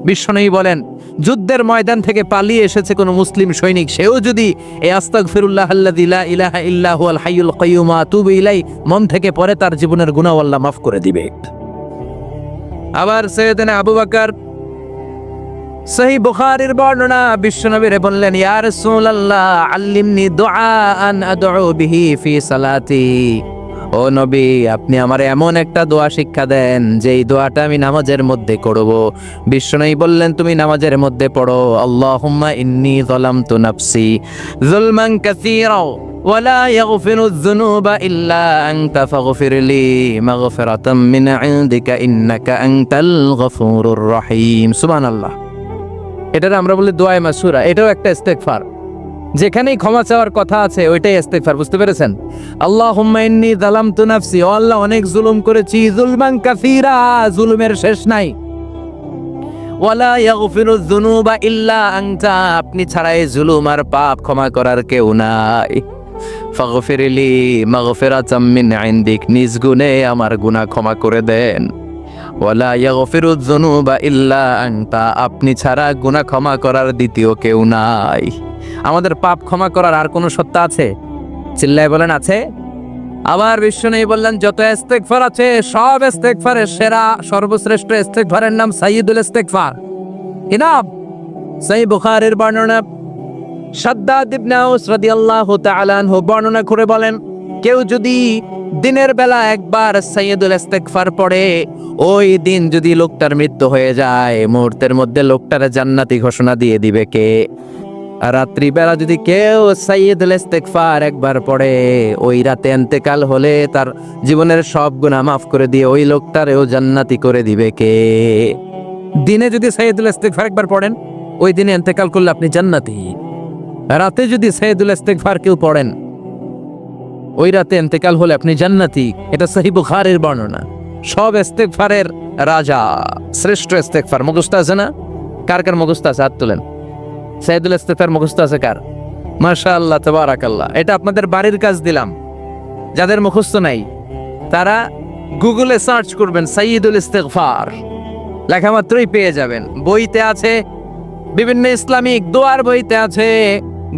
বিশ্বনবী বলেন, যুদ্ধের ময়দান থেকে পালিয়ে এসেছে কোনো মুসলিম সৈনিক, সেও যদি এই আস্তাগফিরুল্লাহ আল্লাযী লা ইলাহা ইল্লা হুয়াল হাইয়ুল কাইয়্যুম ওয়া আতুবু ইলাইহি মন থেকে পড়ে, তার জীবনের গুনাহ আল্লাহ মাফ করে দিবে। আবার সাইয়েদনা আবু বকর, সহিহ বুখারীর বর্ণনা, বিশ্বনবীরে বললেন, ইয়া রাসূলুল্লাহ আল্লিমনি দুআআন আদউ বিহি ফি সালাতি, ও নবী আপনি আমারে এমন একটা দোয়া শিক্ষা দেন যেই দোয়াটা আমি নামাজের মধ্যে করব। বিশ্বনবী বললেন, তুমি নামাজের মধ্যে পড়ো, আল্লাহুম্মা ইন্নী যালামতু নাফসি যুলমান কাসীরা ওয়ালা ইয়াগফিরুয যুনুবা ইল্লা আনতা ফাগফিরলি মাগফিরাতাম মিন ইনদিকা ইন্নাকা আনতাল গফুরুর রহিম। সুবহানাল্লাহ। এটার আমরা বলি দোয়া মাসুরা, এটাও একটা ইস্তেগফার। যেখানেই ক্ষমা চাওয়ার কথা আছে ওইটাই ইস্তেগফার, বুঝতে পেরেছেন? আল্লাহুম্মা ইন্নী যালামতু নাফসি, ও আল্লাহ অনেক জুলুম করেছি, যুলমান কাসীরা, জুলুমের শেষ নাই। ওয়ালা ইয়াগফিরুয যুনুবা ইল্লা আনতা, আপনি ছাড়া এই জুলুম আর পাপ ক্ষমা করার কেউ নাই। ফাগফিরলি মাগফিরাতাম মিন ইনদিক, নিজ গুণে আমার গুনাহ ক্ষমা করে দেন। ওয়ালা ইয়াগফিরুয যুনুবা ইল্লা আনতা, আপনি ছাড়া গুনাহ ক্ষমা করার দ্বিতীয় কেউ নাই। আমাদের পাপ ক্ষমা করার আর কোনো সত্তা আছে? চিল্লায় বলেন, আছে? আবার বিশ্বনবী বললেন, যত ইস্তেগফার আছে সব ইস্তেগফারের সেরা সর্বশ্রেষ্ঠ ইস্তেগফারের নাম সাইয়্যিদুল ইস্তেগফার। ইনাম সহিহ বুখারীর বর্ণনা, শাদ্দাদ ইবনে আউস রাদিয়াল্লাহু তাআলা আনহু বর্ণনা করে বলেন, কেউ যদি দিনের বেলা একবার সাইয়্যিদুল ইস্তেগফার পড়ে, ওই দিন যদি লোকটার মৃত্যু হয়ে যায়, মুহূর্তের মধ্যে লোকটার জান্নাতি ঘোষণা দিয়ে দিবে কে? রাত্রি বেলা যদি কেউ সাইয়্যিদুল ইস্তেগফার একবার পড়ে, ওই রাতে ইন্তেকাল হলে তার জীবনের সব গুনাহ মাফ করে দিয়ে ওই লোকটারেও জান্নাতি করে দিবে কে? দিনে যদি সাইয়্যিদুল ইস্তেগফার একবার পড়েন, ওই দিনে ইন্তেকাল করলে আপনি জান্নাতি। রাতে যদি সাইয়্যিদুল ইস্তেগফার কেউ পড়েন, ওই রাতে ইন্তেকাল হলে আপনি জান্নাতি। এটা সহিহ বুখারীর বর্ণনা। সব ইস্তেগফারের রাজা, শ্রেষ্ঠ ইস্তেগফার। মুখস্থ আছে না? কার কার মুখস্থ আছে? হাত তুলেন। সাইয়্যিদুল ইস্তেগফার মুখস্থ আছে কার? মাশাআল্লাহ, তাবারাকাল্লাহ। এটা আপনাদের বাড়ির কাজ দিলাম। যাদের মুখস্থ নাই তারা গুগলে সার্চ করবেন সাইয়্যিদুল ইস্তেগফার, লেখা মাত্রই পেয়ে যাবেন। বইতে আছে, বিভিন্ন ইসলামিক দোয়ার বইতে আছে,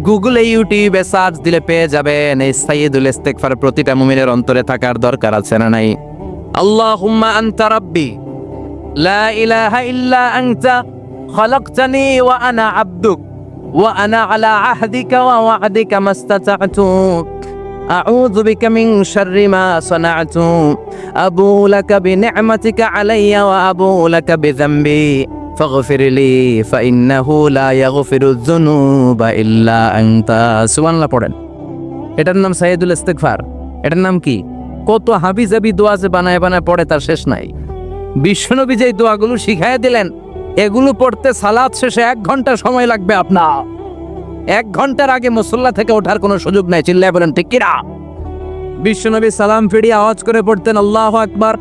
গুগলে ইউটিউবে সার্চ দিলে পেয়ে যাবেন। এই সাইয়্যিদুল ইস্তেগফার প্রতিটা মুমিনের অন্তরে থাকার দরকার আছে না নাই? আল্লাহুম্মা আনতা রাব্বি লা ইলাহা ইল্লা আনতা খালাকতানি ওয়া আনা আবদুক ওয়া আনা আলা আহদিকা ওয়া ওয়া'দিকা মাস্তাতা'তু আউযু বিকা মিন শাররি মা সানা'তু আবু লাকা বিনি'মাতিকা আলাইয়া ওয়া আবু লাকা বিযামবি ফাগফিরলি ফাইন্নাহু লা ইয়াগফিরুয যুনুবা ইল্লা আনতা। সুবহানাল্লাহ পড়েন। এটার নাম সাইয়্যিদুল ইস্তেগফার। এটার নাম কি? কত হাবিজাবি দোয়া যে বানায় বানায় পড়ে তার শেষ নাই। বিশ্বনবী যে দোয়াগুলো শিখাইয়া দিলেন, এগুলো পড়তে সালাত শেষে 1 ঘন্টা সময় লাগবে আপনার। 1 ঘন্টার আগে মুসল্লা থেকে ওঠার কোনো সুযোগ নাই। চিল্লায় বলেন ঠিক কিনা? বিশ্বনবী সালাম ফিরিয়ে আওয়াজ করে পড়তেন আল্লাহু আকবার,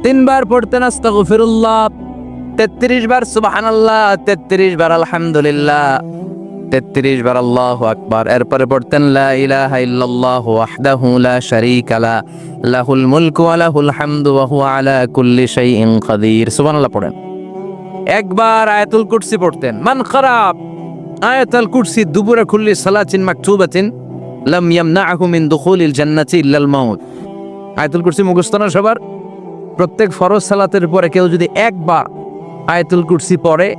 3 বার পড়তেন আস্তাগফিরুল্লাহ, 33 বার সুবহানাল্লাহ, 33 বার আলহামদুলিল্লাহ, 33 বার আল্লাহু আকবার। এরপরে পড়তেন লা ইলাহা ইল্লাল্লাহু ওয়াহদাহু লা শারীকা লা লাহুল মুলকু ওয়া লাহুল হামদু ওয়া হুয়া আলা কুল্লি শাইইন কাদির। সুবহানাল্লাহ পড়েন। একবার আয়াতুল কুরসি পড়তেন। মান খারাব আয়াতুল কুরসি দুবুরা কুল্লি সালাতিন মাকতুবাতিন লাম ইয়ামনাহু মিন দুখুলিল জান্নাতি ইল্লাল মাউত। আয়াতুল কুরসি মুখস্থ না সবার? প্রত্যেক ফরজ সালাতের পরে কেউ যদি একবার আয়াতুল কুরসি পড়ে,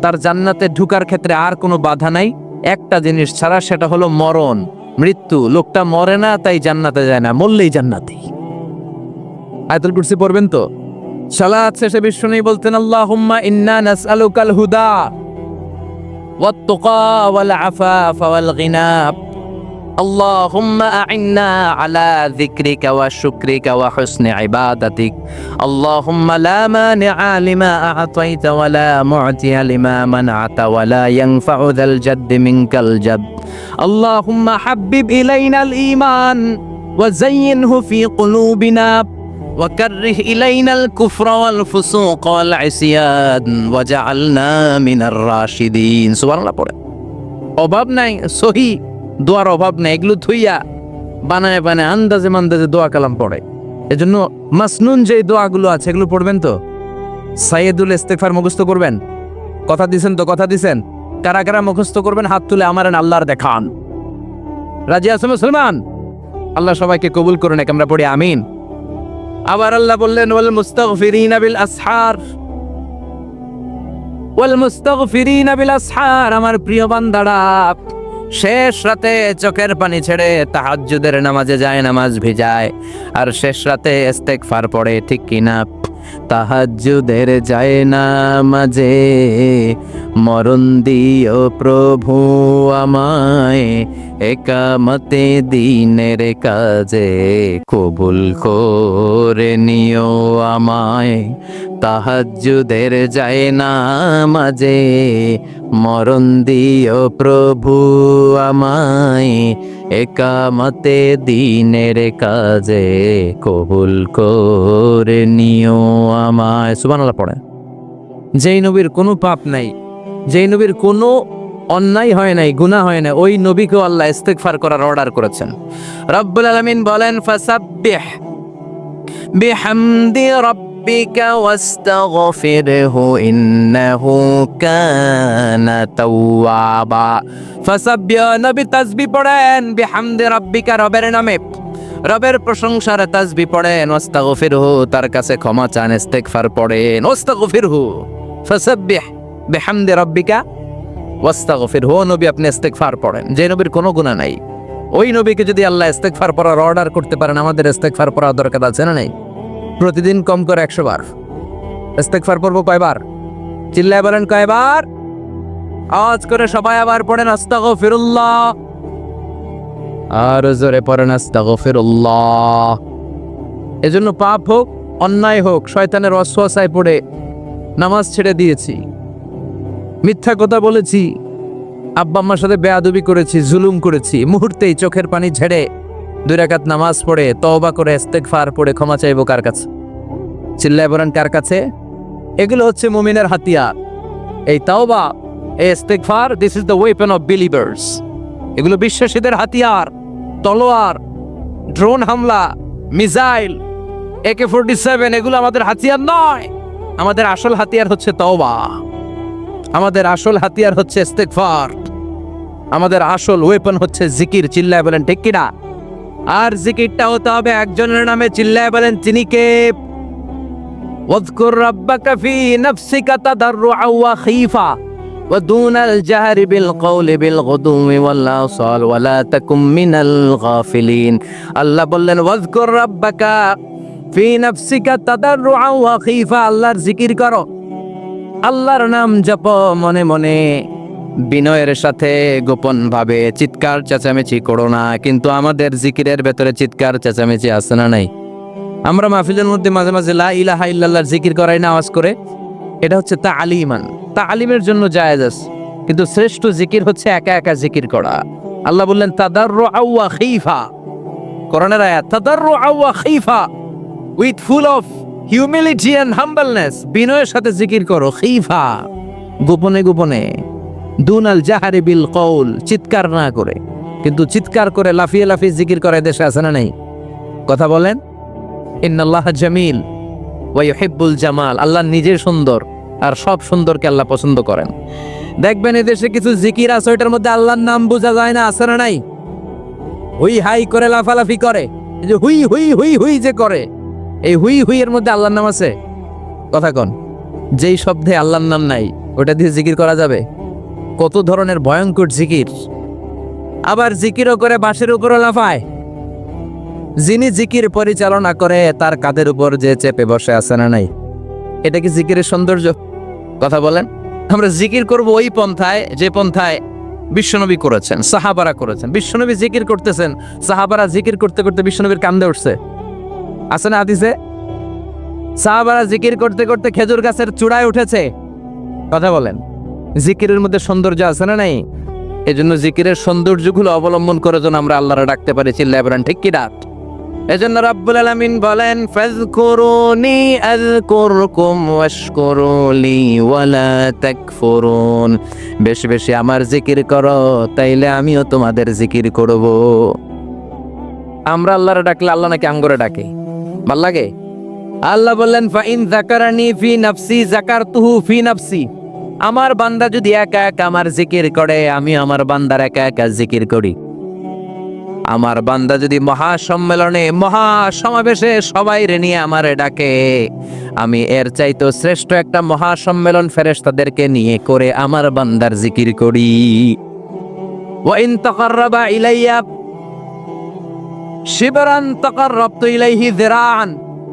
তার জান্নাতে ঢোকার ক্ষেত্রে আর কোনো বাধা নাই, একটা জিনিস ছাড়া, সেটা হলো মরণ, মৃত্যু। লোকটা মরে না তাই জান্নাতে যায় না, মরলেই জান্নাতি। আয়াতুল কুরসি পড়বেন তো। সালাত শেষে বিশ্বনবী বলতেন, আল্লাহুম্মা ইন্না নাসআলুকাল হুদা ওয়াত তুকা ওয়াল আফাফা ওয়াল গিনা। اللهم أعنا على ذكرك وشكرك وحسن عبادتك. اللهم لا مانع لما أعطيت ولا معطي لما منعت ولا ينفع ذا الجد منك الجد. اللهم حبب إلينا الإيمان وزينه في قلوبنا وكره إلينا الكفر والفسوق والعصيان وجعلنا من الراشدين. سبحان الله পড়ে। অভাব নাই, সহি দোয়ার অভাব নেই, এগুলো থুইয়া বানায় বানায় আন্দাজে মান্দাজে দোয়া কালাম পড়ে। এজন্য মাসনুন যে দোয়াগুলো আছে এগুলো পড়বেন তো। সাইয়্যিদুল ইস্তিগফার মুখস্থ করবেন, কথা দিছেন তো, কথা দিছেন। কারা কারা মুখস্থ করবেন হাত তুলে আমারেন আল্লাহর দেখান। রাজি আছো মুসলমান? আল্লাহ সবাইকে কবুল করুন, আমরা পড়ি আমিন। আবার আল্লাহ বললেন, ওয়াল মুস্তাগফিরিনা বিল আসহার, ওয়াল মুস্তাগফিরিনা বিল আসহার। আমার প্রিয় বান্দারা শেষ রাতে চোখের পানি ছেড়ে তাহাজ্জুদের নামাজে যায়, নামাজ ভিজায়, আর শেষ রাতে ইস্তেগফার পড়ে, ঠিক কিনা? তাহাজ্জুদের যায় নামাজে মরণ দিও প্রভু আমায়, একামতে দিনের কাজে কবুল করে নিও আমায়। তাহাজ্জুদের যায় নামাজে মরণ দিও প্রভু আমায়, একামতে দিনের কাজে কবুল করে নিও আমায়। সুবহানাল্লাহ পড়ে। যেই নবীর কোনো পাপ নাই, যেই নবীর কোনো অন্যায় হয় নাই, গুনাহ হয় না, ওই নবীকেও আল্লাহ ইস্তিগফার করার অর্ডার করেছেন। রব্বুল আলামিন বলেন, ফাসাব্বিহ বিহামদি রাব্বিকা ওয়াস্তাগফিরহু ইন্নাহু কানা তাওয়াবা। ফাসাব্বিহ, নবী তাসবিহ পড়েন, বিহামদি রাব্বিকা, রবের নামে, রবের প্রশংসার তাসবিহ পড়েন, ওয়াস্তাগফিরহু, তার কাছে ক্ষমা চান, ইস্তিগফার পড়েন। ওয়াস্তাগফিরহু, ফাসাব্বিহ বিহামদি রাব্বিকা ওয়াস্তাগফিরহু, নবী আপনি ইস্তিগফার পড়েন। যে নবীর কোনো গুনাহ নাই, ওই নবীকে যদি আল্লাহ ইস্তিগফার পড়ার অর্ডার করতে পারেন, আমাদের ইস্তিগফার পড়ার দরকার আছে না নাই? প্রতিদিন কম করে 100 বার ইস্তিগফার পড়বো। কয়বার? চিল্লায় বলেন কয়বার? আওয়াজ করে সবাই আবার পড়েন, আস্তাগফিরুল্লাহ। আর জোরে পড়েন, আস্তাগফিরুল্লাহ। এজন্য পাপ হোক, অন্যায় হোক, শয়তানের ওয়াসওয়াসায় পড়ে নামাজ ছেড়ে দিয়েছি, মিথ্যা কথা বলেছি, আব্বা আম্মার সাথে বেয়াদবি করেছি, জুলুম করেছি, মুহূর্তেই চোখের পানি ঝেড়ে 2 রাকাত নামাজ পড়ে তওবা করে ইস্তিগফার পড়ে ক্ষমা চাইবো কার কাছে? চিল্লায় বলেন কার কাছে? এগুলো হচ্ছে মুমিনের হাতিয়ার। এই তওবা, এই ইস্তিগফার, this is the weapon of believers. এগুলো বিশ্বাসীদের হাতিয়ার। তলোয়ার, ড্রোন হামলা, মিসাইল, AK-47 এগুলো আমাদের হাতিয়ার নয়। আমাদের আসল হাতিয়ার হচ্ছে তওবা, আমাদের আসল হাতিয়ার হচ্ছে ইস্তিগফার, আমাদের আসল ওয়েপন হচ্ছে জিকির। চিল্লায় বলেন ঠিক কিনা? আর জিকিরটা হতে হবে একজনের নামে। চিল্লায় বলেন তিনি কে? ওয়াযকুর রাব্বাকা ফি নাফসিকা তাদাররুআন ওয়া খীফা ওয়া দুনাল জাহরি বিল কওলি বিল গুদুমি ওয়াল আসাল ওয়া লা তাকুম মিনাল গাফিলিন। আল্লাহ বললেন, ওয়াযকুর রাব্বাকা ফি নাফসিকা তাদাররুআন ওয়া খীফা, আল্লাহর জিকির করো, আল্লাহর নাম জপো মনে মনে, বিনয়ের সাথে, গোপন ভাবে, চিৎকার চেঁচামেচি করো না। কিন্তু আমাদের জিকিরের ভেতরে চিৎকার চেঁচামেচি আছে না নাই? আমরা মাহফিলের মধ্যে মাঝে মাঝে লা ইলাহা ইল্লাল্লাহর জিকির করাই না আওয়াজ করে। এটা হচ্ছে তালিমান, তালিমের জন্য জায়েজ আছে, কিন্তু শ্রেষ্ঠ জিকির হচ্ছে একা একা জিকির করা। আল্লাহ বললেন তাদাররুআন ওয়া খীফা, কোরআনের আয়াত, তাদাররুআন ওয়া খীফা, with full of humility and humbleness, বিনয়ের সাথে জিকির করো। খীফা, গোপনে গোপনে। দুনাল জাহারি বিল কওল, চিৎকার না করে। কিন্তু চিৎকার করে লাফিয়ে লাফিয়ে জিকির করে দেশে আছে না নাই? কথা বলেন। ইন্নাল্লাহা জামিল ওয়া ইউহিব্বুল জামাল, আল্লাহ নিজে সুন্দর, আর সব সুন্দরকে আল্লাহ পছন্দ করেন। দেখবেন এদেশে কিছু জিকির আছে, ওইটার মধ্যে আল্লাহর নাম বোঝা যায় না, আছে না নাই? হুই হাই করে লাফালাফি করে, এই যে হুই হুই হুই হুই যে করে, এই হুই হুই এর মধ্যে আল্লাহর নাম আছে? কথা কন। যেই শব্দে আল্লাহর নাম নাই, ওটা দিয়ে জিকির করা যাবে? কত ধরনের ভয়ঙ্কর জিকির। আবার জিকিরও করে বাঁশের উপরে লাফায়। যিনি জিকির পরিচালনা করে তার কাঁধের উপর যে চেপে বসে আছে না নাই? এটা কি জিকিরের সৌন্দর্য? কথা বলেন। আমরা জিকির করব ওই পন্থায় যে পন্থায় বিশ্বনবী করেছেন, সাহাবারা করেছেন। বিশ্বনবী জিকির করতেছেন, সাহাবারা জিকির করতে করতে বিশ্বনবীর কান্দে উঠছে, আছে না হাদিসে? সাহাবারা জিকির করতে করতে খেজুর গাছের চূড়ায় উঠেছে। কথা বলেন। জিকিরের মধ্যে সৌন্দর্য আছে না নাই? এজন্য জিকিরের সৌন্দর্যগুলো অবলম্বন করে যেন আমরা আল্লাহরে ডাকতে পারি। চিল্লায় বলেন ঠিক কি ডাক? এজন্য রাব্বুল আলামিন বলেন, ফাযকুরুনি আযকুরকুম ওয়াশকুরুলি ওয়ালা তাকফুরুন। বেশি বেশি আমার জিকির করো, তাইলে আমিও তোমাদের জিকির করব। আমরা আল্লাহরে ডাকলে আল্লাহ নাকি আমগরে ডাকে? ভাল লাগে? আল্লাহ বললেন, ফাইন যাকারানি ফি নাফসি যাকারতুহু ফি নাফসি। আমার বান্দা যদি একা একা আমার জিকির করে, আমি আমার বান্দার একা একা জিকির করি। আমার বান্দা যদি মহাসম্মেলনে মহাসমাবেশে সবাই রে নিয়ে আমারে ডাকে, আমি এর চাইতো শ্রেষ্ঠ একটা মহাসম্মেলন ফেরেশতাদেরকে নিয়ে করে আমার বান্দার জিকির করি। ওয়া ইন তাকাররাবা ইলাইয়া শিবরান তাকাররাবতু ইলাইহি যিরাআন।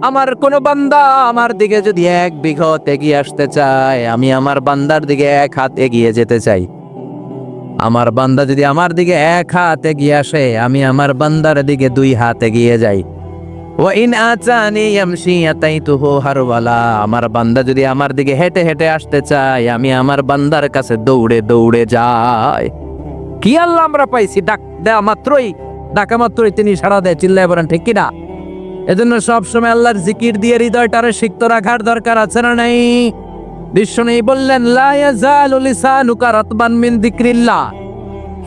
আমার কোন বান্দা আমার দিকে যদি 1 বিঘত এগিয়ে আসতে চায়, আমি আমার বান্দার দিকে 1 হাত এগিয়ে যেতে চাই। আমার বান্দা যদি আমার দিকে 1 হাত এগিয়ে আসে, আমি আমার বান্দার দিকে 2 হাত এগিয়ে যাই। ওয়া ইন আতানি ইয়ামশি আতাইতুহু হারওয়ালা। আমার বান্দা যদি আমার দিকে হেঁটে হেঁটে আসতে চায়, আমি আমার বান্দার কাছে দৌড়ে দৌড়ে যাই। কি আল্লাহ আমরা পাইছি, ডাক দেয়া মাত্রই, ডাকা মাত্রই তিনি সাড়া দেয়। চিল্লায় বলেন ঠিক কিনা? এজন্য সবসময় আল্লাহর জিকির দিয়ে হৃদয়টারে সিক্ত রাখার দরকার আছে না নাই? বিশ্বনবী বললেন, লা ইয়াজালু লিসানুকা রাতবান মিন যিকরিল্লাহ।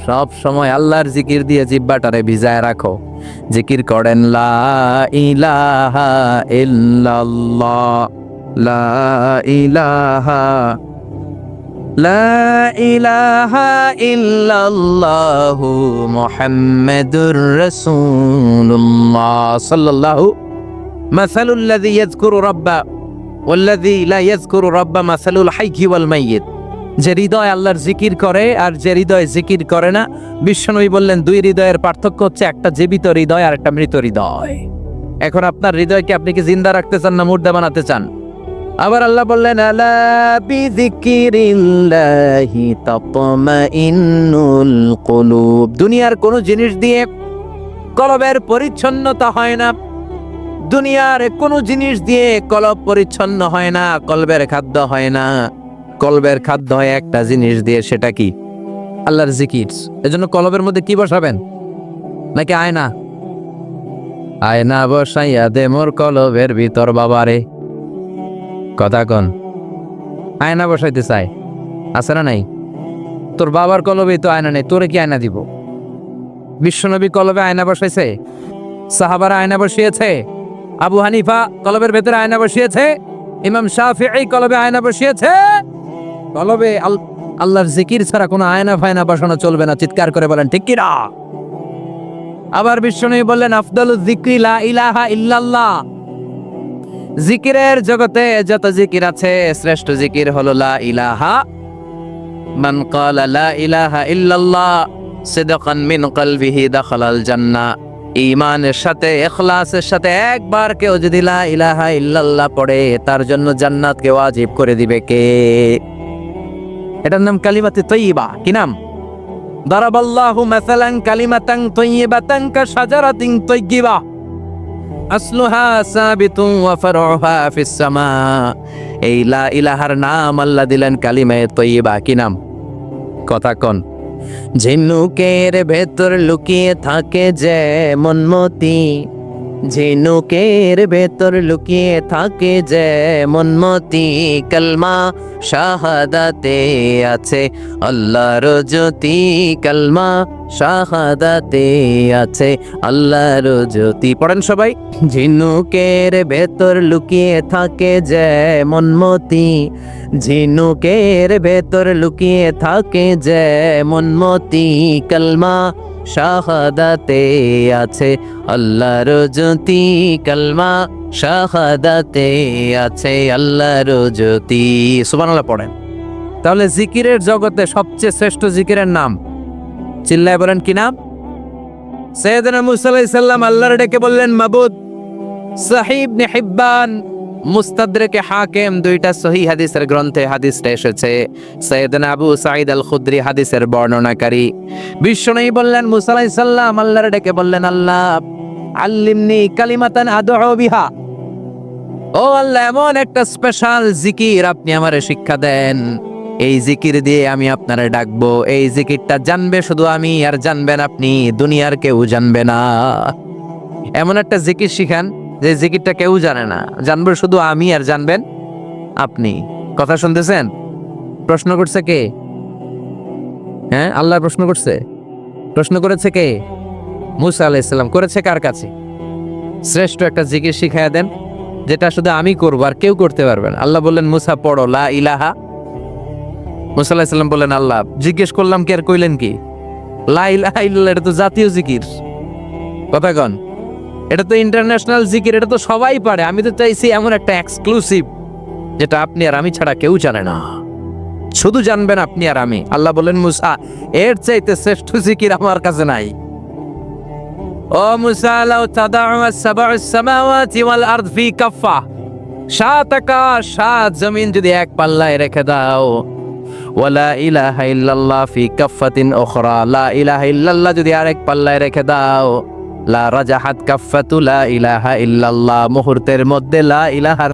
সব সময় আল্লাহর জিকির দিয়ে জিহ্বাটারে ভিজায় রাখো। জিকির করেন, লা ইলাহা ইল্লাল্লাহ, লা ইলাহা, লা ইলাহা ইল্লাল্লাহু মুহাম্মাদুর রাসূলুল্লাহ সাল্লাল্লাহু। মাসালুল লাযী ইয়াযকুরু রাব্বা ওয়াল্লাযী লা ইয়াযকুরু রাব্বা মাসালুল হাইয়্যি ওয়াল মাইয়িত। যে হৃদয় আল্লাহর জিকির করে আর যে হৃদয় জিকির করে না, বিশ্বনবী বললেন 2 হৃদয়ের পার্থক্য হচ্ছে একটা জীবিত হৃদয় আর একটা মৃত হৃদয়। এখন আপনার হৃদয়কে আপনি কি জিন্দা রাখতে চান না মুর্দা বানাতে চান? আবার আল্লাহ বললেন, আলা বিযিকিরিল্লাহি তাতমাইন্নুল কুলুব। দুনিয়ার কোন জিনিস দিয়ে কলবের পরিচ্ছন্নতা হয় না। দুনিয়ার কোন জিনিস দিয়ে কলব পরিচ্ছন্ন হয় না, কলবের খাদ্য হয় না। কলবের খাদ্য হয় একটা জিনিস দিয়ে, সেটা কি? আল্লাহর জিকির। এজন্য কলবের মধ্যে কি বসাবেন? নাকি আয়না? আয়না বসাইয়া দে মোর কলবের ভিতর বাবারে। কথা কন। আয়না বসাইতে চাই, আছে না নাই? তোর বাবার কলবে তো আয়না নেই, তোরে কি আয়না দিব? বিশ্বনবী কলবে আয়না বসাইছে, সাহাবারা আয়না বসিয়েছে, আবু হানিফা কলবের ভেতরে আয়না বসিয়েছে, ইমাম শাফিঈ কলবে আয়না বসিয়েছে। কলবে আল্লাহর জিকির ছাড়া কোনো আয়না ফায়না বসানো চলবে না। চিৎকার করে বলেন ঠিক কি না? আবার বিশ্বনবী বললেন, আফদালুয যিকরি লা ইলাহা ইল্লাল্লাহ। জিকিরের জগতে যত জিকির আছে, শ্রেষ্ঠ জিকির হলো লা ইলাহা। মান ক্বালা লা ইলাহা ইল্লাল্লাহ সিদকান মিন কলবিহি দাখালাল জান্নাহ। ঈমানের সাথে ইখলাসের সাথে একবার কেউ যদি লা ইলাহা ইল্লাল্লাহ পড়ে, তার জন্য জান্নাতকে ওয়াজিব করে দিবে কে? এটার নাম কালিমাতে তাইয়্যিবা। কি নাম? দারাবাল্লাহু মাসালান কালিমাতান তাইয়্যিবাতান কাশাজারাতিন তাইয়্যিবা আসলুহা সাবিতুন ওয়া ফারউহা ফিস সামা। এই লা ইলাহার নাম আল্লাহ দিলেন কালিমায়ে তাইয়্যিবা। কি নাম? কথা কোন। ঝিনুকের ভেতর লুকিয়ে থাকে যে মনমতি, ঝিনুকের ভেতর লুকিয়ে থাকে যে মনমতি, কলমা শাহাদাতে আছে আল্লাহর জ্যোতি, কলমা শাহাদাতে আছে আল্লাহর জ্যোতি। পড়েন সবাই। ঝিনুকের ভেতর লুকিয়ে থাকে যে মনমতি, ঝিনুকের ভেতর লুকিয়ে থাকে যে মনমতি, কলমা শাহাদাতে আছে আল্লাহর জ্যোতি, কলমা শাহাদাতে আছে আল্লাহর জ্যোতি। সুবহানাল্লাহ পড়েন। তাহলে জিকিরের জগতে সবচেয়ে শ্রেষ্ঠ জিকিরের নাম, চিল্লায় বলেন কি নাম? সাইয়েদনা মুসা আলাইহিস সালাম আল্লাহর ডেকে বললেন, মাবুদ। সহিহ ইবনে হিব্বান, মুস্তাদরাকে হাকিম, দুইটা সহিহ হাদিসের গ্রন্থে হাদিসটা এসেছে। সাইয়েদনা আবু সাঈদ আল খুদরি হাদিসের বর্ণনাকারী। বিশ্বনবী বললেন, মুসা আলাইহিস সালাম আল্লাহর ডেকে বললেন, আল্লাহ আল্লিমনি কালিমাতান আদউ বিহা, ও আল্লাহ এমন একটা স্পেশাল জিকির আপনি আমারে শিক্ষা দেন, এই জিকির দিয়ে আমি আপনারে ডাকবো। এই জিকিরটা জানবে শুধু আমি, আর জানবেন আপনি, দুনিয়ার কেউ জানবে না। এমন একটা জিকির শিখান যে জিকিরটা কেউ জানে না, জানবে শুধু আমি আর জানবেন আপনি। কথা শুনতেছেন? প্রশ্ন করছে কে? হ্যাঁ, আল্লাহ প্রশ্ন করছে। প্রশ্ন করেছে কে? মুসা আলাইহিস সালাম। করেছে কার কাছে? শ্রেষ্ঠ একটা জিকির শিখাইয়া দেন যেটা শুধু আমি করবো আর কেউ করতে পারবে না। আল্লাহ বললেন, মুসা পড়ো লা ইলাহা। মুসা আলাইহিস সালাম বললেন, আল্লাহ জিজ্ঞেস করলাম কি আর কইলেন কি? লা ইলাহা ইল্লাল্লাহ, এটা তো জাতীয় জিকির। কথা কন, এটা তো ইন্টারন্যাশনাল জিকির, এটা তো সবাই পারে। আমি তো চাইছি এমন একটা এক্সক্লুসিভ যেটা আপনি আর আমি ছাড়া কেউ জানে না, শুধু জানবেন আপনি আর আমি। আল্লাহ বলেন, মুসা এর চাইতে শ্রেষ্ঠ জিকির আমার কাছে নাই। ও মুসা, লাউ তাদাউ আস-সাবউস সামাওয়াতি ওয়াল আরদ ফি কাফফা, সাত আকাশ সাত জমিন যদি এক পাল্লায় রেখে দাও, ওয়ালা ইলাহা ইল্লাল্লাহ ফি কাফফাতিন উখরা, লা ইলাহা ইল্লাল্লাহ যদি আরেক পাল্লায় রেখে দাও, লা রাজাহাত কাফফাতু লা ইলাহা ইল্লাল্লাহ, মুহূর্তের মধ্যে লা ইলাহা